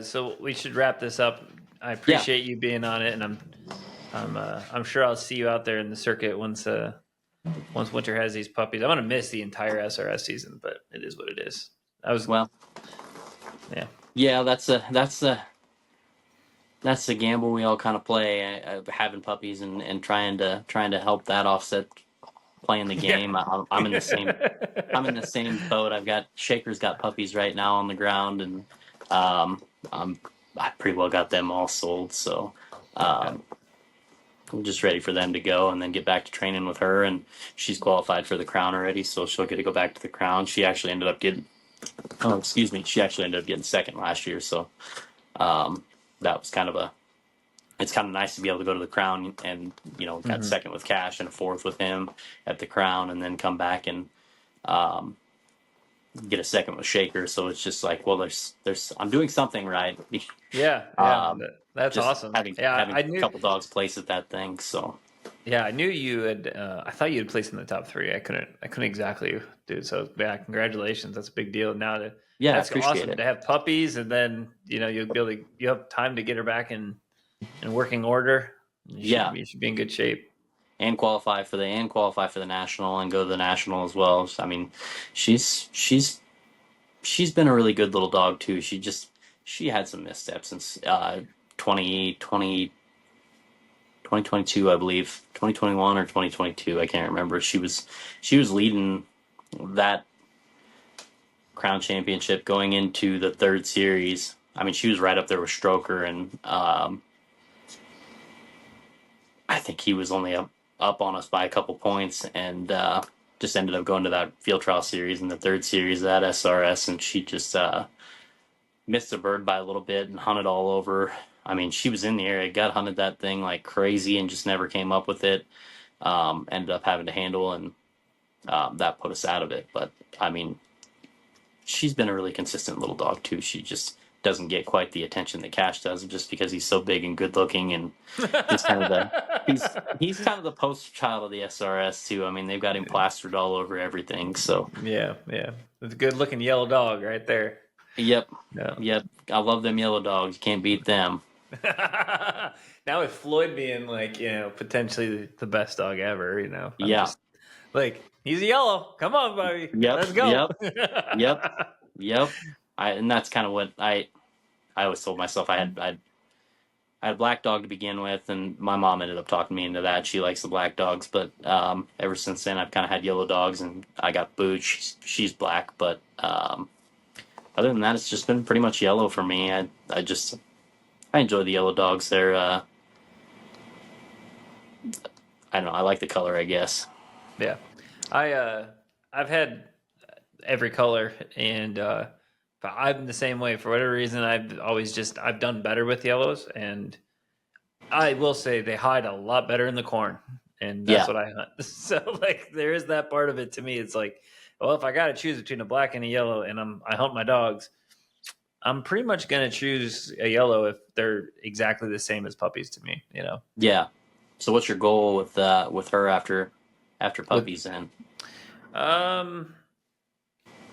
so we should wrap this up. I appreciate you being on it, and I'm sure I'll see you out there in the circuit once Winter has these puppies. I'm gonna miss the entire SRS season, but it is what it is. Yeah, that's the gamble we all kind of play, having puppies and trying to help that offset playing the game. Yeah. I'm in the same boat. Shaker's got puppies right now on the ground, and I pretty well got them all sold. So I'm just ready for them to go and then get back to training with her. And she's qualified for the crown already, so she'll get to go back to the crown. She actually ended up getting second last year. So that was it's kind of nice to be able to go to the crown and, got second with Cash and 4th with him at the crown, and then come back and get a second with Shaker. So it's just like, well, I'm doing something right. Yeah. That's awesome. Having a couple dogs place at that thing. So yeah, I knew you had. I thought you had placed in the top 3. I couldn't exactly do it. So yeah, congratulations. That's a big deal. Now that's awesome to have puppies, and then you'll be able to. You have time to get her back in working order. You should be in good shape. And qualify for the national and go to the national as well. I mean, she's been a really good little dog too. She had some missteps since 2022, I believe, 2021 or 2022. I can't remember. She was leading that crown championship going into the 3rd series. I mean, she was right up there with Stroker, and I think he was only up on us by a couple points, and just ended up going to that field trial series in the 3rd series at SRS, and she just missed a bird by a little bit and hunted all over. I mean, she was in the area, got hunted that thing like crazy, and just never came up with it. Ended up having to handle, and that put us out of it. But I mean, she's been a really consistent little dog too. She just doesn't get quite the attention that Cash does, just because he's so big and good looking, and he's kind of he's kind of the poster child of the SRS too. I mean, they've got him plastered all over everything. So yeah, it's a good looking yellow dog right there. Yep. Yeah. Yep. I love them yellow dogs. You can't beat them. Now with Floyd being like, potentially the best dog ever, I'm just like, he's yellow. Come on, buddy. Yep. Let's go. Yep. And that's kind of what I always told myself. I had a black dog to begin with, and my mom ended up talking me into that. She likes the black dogs, but ever since then, I've kind of had yellow dogs, and I got Booch. She's black, but other than that, it's just been pretty much yellow for me. I enjoy the yellow dogs. They're I don't know. I like the color, I guess. Yeah, I've had every color, and but I'm the same way. For whatever reason, I've done better with yellows, and I will say they hide a lot better in the corn, and that's what I hunt. So like, there is that part of it to me. It's like, well, if I got to choose between a black and a yellow, and I hunt my dogs, I'm pretty much going to choose a yellow if they're exactly the same as puppies to me, Yeah. So what's your goal with her after puppies then?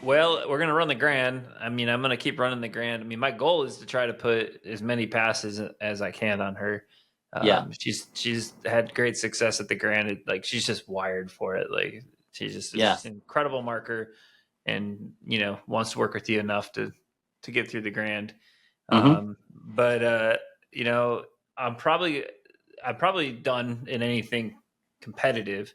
Well, we're going to run the Grand. I mean, I'm going to keep running the Grand. I mean, my goal is to try to put as many passes as I can on her. She's had great success at the Grand. Like, she's just wired for it. Like, she's just an incredible marker, and wants to work with you enough to get through the Grand. But I'm probably done in anything competitive,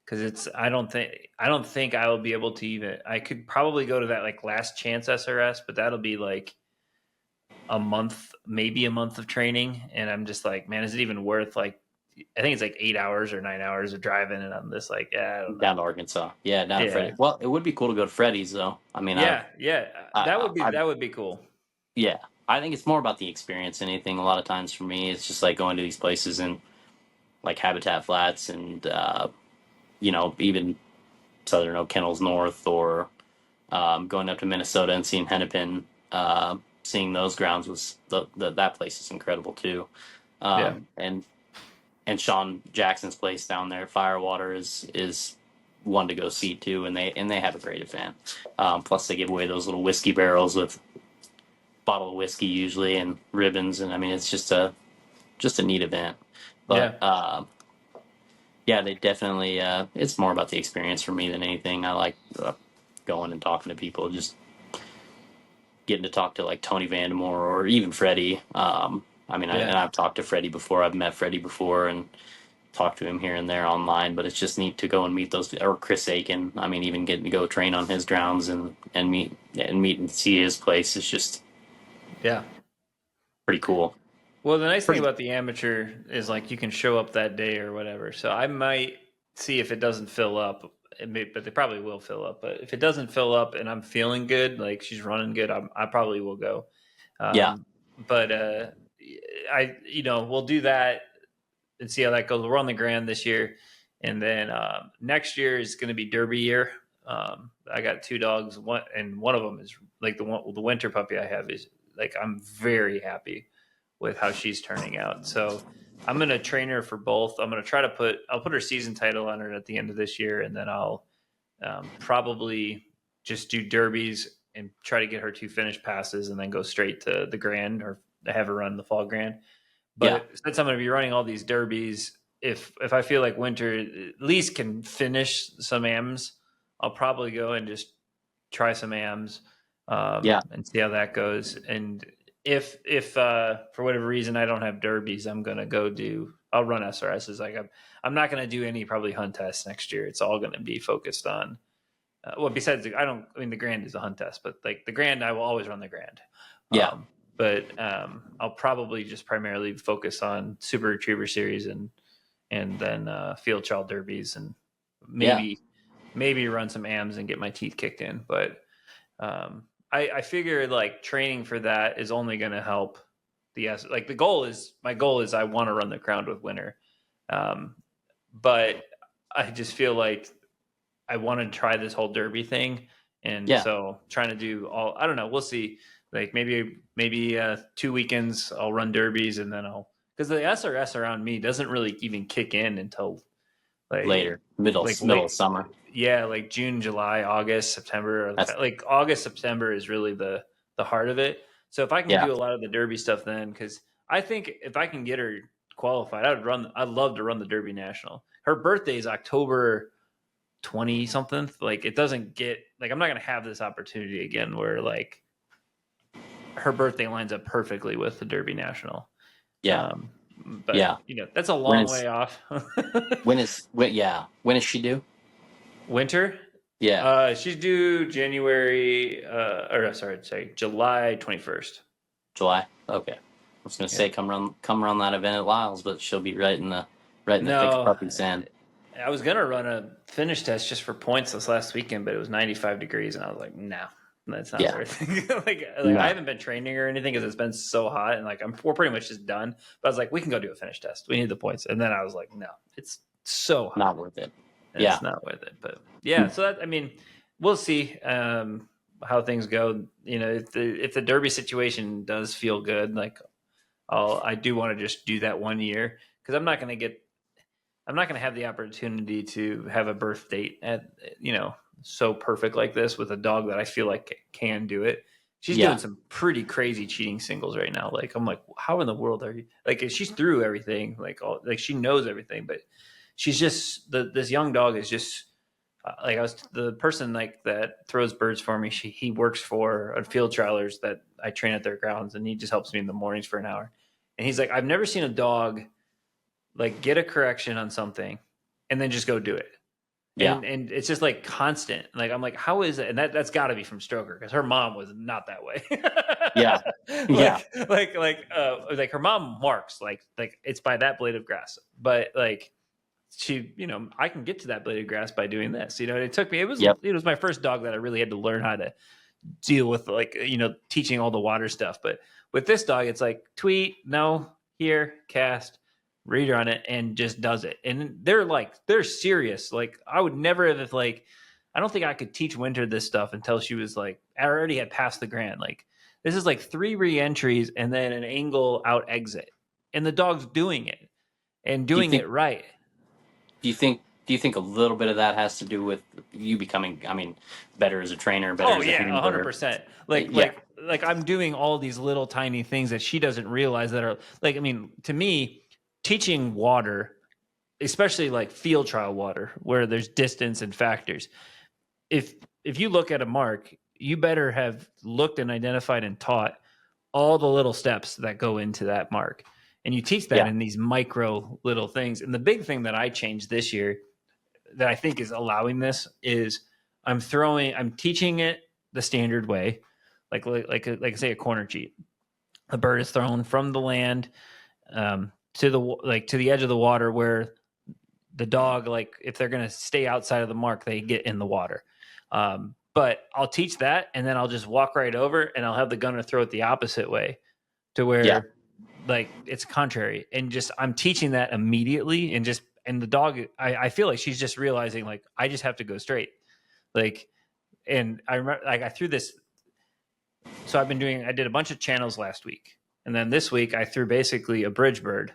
because I don't think I will be able to even. I could probably go to that like last chance SRS, but that'll be like maybe a month of training, and I'm just like, man, is it even worth, like, I think it's like 8 hours or 9 hours of driving, and I'm just like, I don't know. Down to Arkansas, down to Freddie. Well, it would be cool to go to Freddie's though. I mean, that would be cool. Yeah, I think it's more about the experience than anything. A lot of times for me, it's just like going to these places and like Habitat Flats and even Southern Oak Kennels North, or going up to Minnesota and seeing Hennepin. Seeing those grounds was that place is incredible too. And Sean Jackson's place down there, Firewater, is one to go see too, and they have a great event. Plus they give away those little whiskey barrels with bottle of whiskey usually and ribbons, and I mean, it's just a neat event. But they definitely it's more about the experience for me than anything. I like going and talking to people, just getting to talk to like Tony Vandemore or even Freddie. I've talked to Freddie before. I've met Freddie before and talked to him here and there online, but it's just neat to go and meet those, or Chris Aiken. I mean, even getting to go train on his grounds and meet and see his place is just pretty cool. Well, the nice thing about the amateur is like you can show up that day or whatever. So I might see if it doesn't fill up, but they probably will fill up. But if it doesn't fill up and I'm feeling good, like she's running good, I probably will go. But we'll do that and see how that goes. We're on the Grand this year, and then next year is going to be Derby year. I got 2 dogs, one of them is like the winter puppy I have is like, I'm very happy with how she's turning out. So I'm going to train her for both. I'm going to try to I'll put her season title on her at the end of this year, and then I'll probably just do derbies and try to get her 2 finish passes and then go straight to the Grand, or have her run the Fall Grand. But since I'm going to be running all these derbies, if I feel like Winter at least can finish some AMs, I'll probably go and just try some AMs and see how that goes. And if for whatever reason I don't have derbies, I'm going to I'll run SRSs. Like I'm not going to do any probably hunt tests next year. It's all going to be focused on, besides the Grand is a hunt test, but like the Grand, I will always run the Grand. But I'll probably just primarily focus on Super Retriever Series and then Field Trial Derbies, and maybe run some AMs and get my teeth kicked in. But I figure like training for that is only going to help my goal is I want to run the Crown with Winter. But I just feel like I want to try this whole Derby thing. And so trying to do I don't know, we'll see. Like maybe 2 weekends I'll run derbies, and then because the SRS around me doesn't really even kick in until like later, middle of summer. Yeah, like June, July, August, September. Like August, September is really the heart of it. So if I can do a lot of the derby stuff then, because I think if I can get her qualified, I'd love to run the Derby National. Her birthday is October 20 something. Like it doesn't get like I'm not gonna have this opportunity again where like her birthday lines up perfectly with the Derby National. But that's a long way off. when is she due? Winter? Yeah. She's due July 21st. July? Okay. I was gonna say come run that event at Lyles, but she'll be right in the thick of puppy sand. I was gonna run a finish test just for points this last weekend, but it was 95 degrees, and I was like, no. That's not worth it. I haven't been training or anything because it's been so hot, and we're pretty much just done. But I was like, we can go do a finish test. We need the points. And then I was like, no, it's so hot. Not worth it. It's not worth it. But so we'll see how things go. If the derby situation does feel good, I do want to just do that 1 year because I'm not going to have the opportunity to have a birth date at so perfect like this with a dog that I feel like can do it. She's doing some pretty crazy cheating singles right now. Like, I'm like, how in the world are you? Like, she's through everything. She knows everything, but she's just this young dog is just the person that throws birds for me. He works for field trialers that I train at their grounds, and he just helps me in the mornings for an hour. And he's like, I've never seen a dog get a correction on something and then just go do it. And it's just constant. I'm like, how is it? And that's got to be from Stroker because her mom was not that way. Her mom marks it's by that blade of grass, but she, I can get to that blade of grass by doing this. It took me. It was my first dog that I really had to learn how to deal with, teaching all the water stuff. But with this dog, it's tweet, no, here, cast. Read on it and just does it. And they're serious. I would never have I don't think I could teach Winter this stuff until she was I already had passed the grand. This is 3 re-entries and then an angle out exit. And the dog's doing it and doing it right. Do you think a little bit of that has to do with you becoming, better as a trainer, better as a handler? 100%. I'm doing all these little tiny things that she doesn't realize that are to me, teaching water, especially field trial water, where there's distance and factors. If you look at a mark, you better have looked and identified and taught all the little steps that go into that mark. And you teach that in these micro little things. And the big thing that I changed this year that I think is allowing this is I'm teaching it the standard way, like say a corner cheat. The bird is thrown from the land, to the edge of the water where the dog, if they're going to stay outside of the mark, they get in the water. But I'll teach that and then I'll just walk right over and I'll have the gunner throw it the opposite way to where it's contrary. And just, I'm teaching that immediately and the dog, I feel like she's just realizing I just have to go straight. And I remember I threw this. So I did a bunch of channels last week. And then this week I threw basically a bridge bird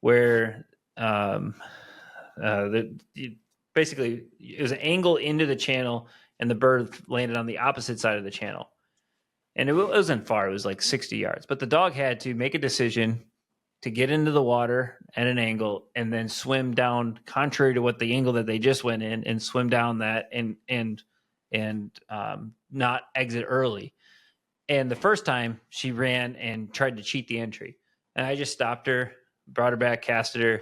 where basically it was an angle into the channel and the bird landed on the opposite side of the channel. And it wasn't far. It was 60 yards. But the dog had to make a decision to get into the water at an angle and then swim down contrary to what the angle that they just went in and swim down that and not exit early. And the first time she ran and tried to cheat the entry. And I just stopped her, brought her back, casted her,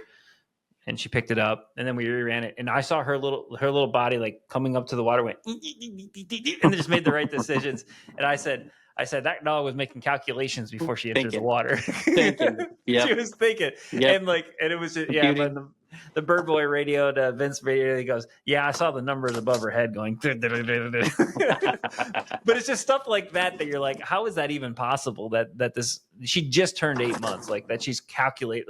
and she picked it up. And then we reran it. And I saw her little body coming up to the water, went, and just made the right decisions. And I said, that dog was making calculations before she entered the water. She was thinking. Yep. And it was just, but the bird boy radio to Vince radio, he goes, I saw the numbers above her head going. But it's just stuff like that you're like, how is that even possible that this, she just turned 8 months, that she's calculated,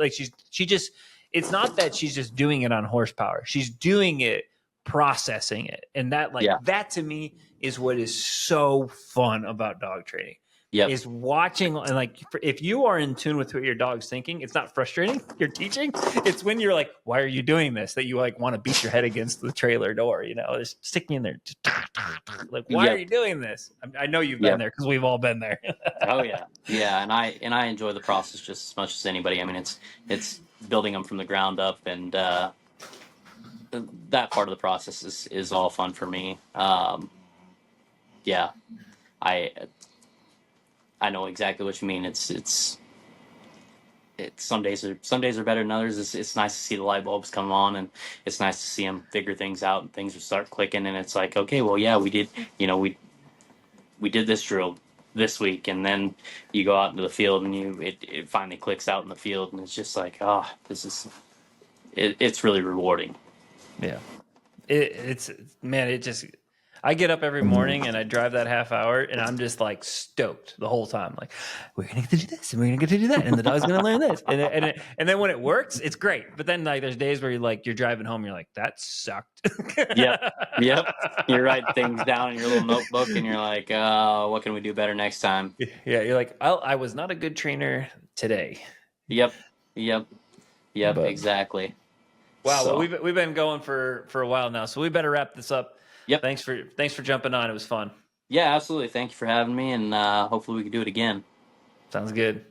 it's not that she's just doing it on horsepower. She's doing it, processing it. And that that to me is what is so fun about dog training. Yep. is watching. And like, if you are in tune with what your dog's thinking, it's not frustrating. You're teaching. It's when you're like, why are you doing this? That you like want to beat your head against the trailer door, just stick me in there. Like, why are you doing this? I know you've been there because we've all been there. Oh yeah. Yeah. And I enjoy the process just as much as anybody. I mean, it's building them from the ground up, and that part of the process is all fun for me. Yeah, I know exactly what you mean. It's some days are better than others. It's nice to see the light bulbs come on, and it's nice to see them figure things out and things will start clicking. And it's like, okay, well, yeah, we did, we did this drill this week, and then you go out into the field and it finally clicks out in the field, and it's just like, it's really rewarding. Yeah. It's man, I get up every morning and I drive that half hour and I'm just like stoked the whole time. Like, we're going to get to do this and we're going to get to do that. And the dog's going to learn this. And then when it works, it's great. But then like, there's days where you're driving home, you're like, that sucked. Yep. You write things down in your little notebook and you're like, what can we do better next time? Yeah. You're like, I was not a good trainer today. Yep. Exactly. Wow. So. Well, we've been going for a while now, so we better wrap this up. Yep. Thanks for jumping on. It was fun. Yeah, absolutely. Thank you for having me, and hopefully we can do it again. Sounds good.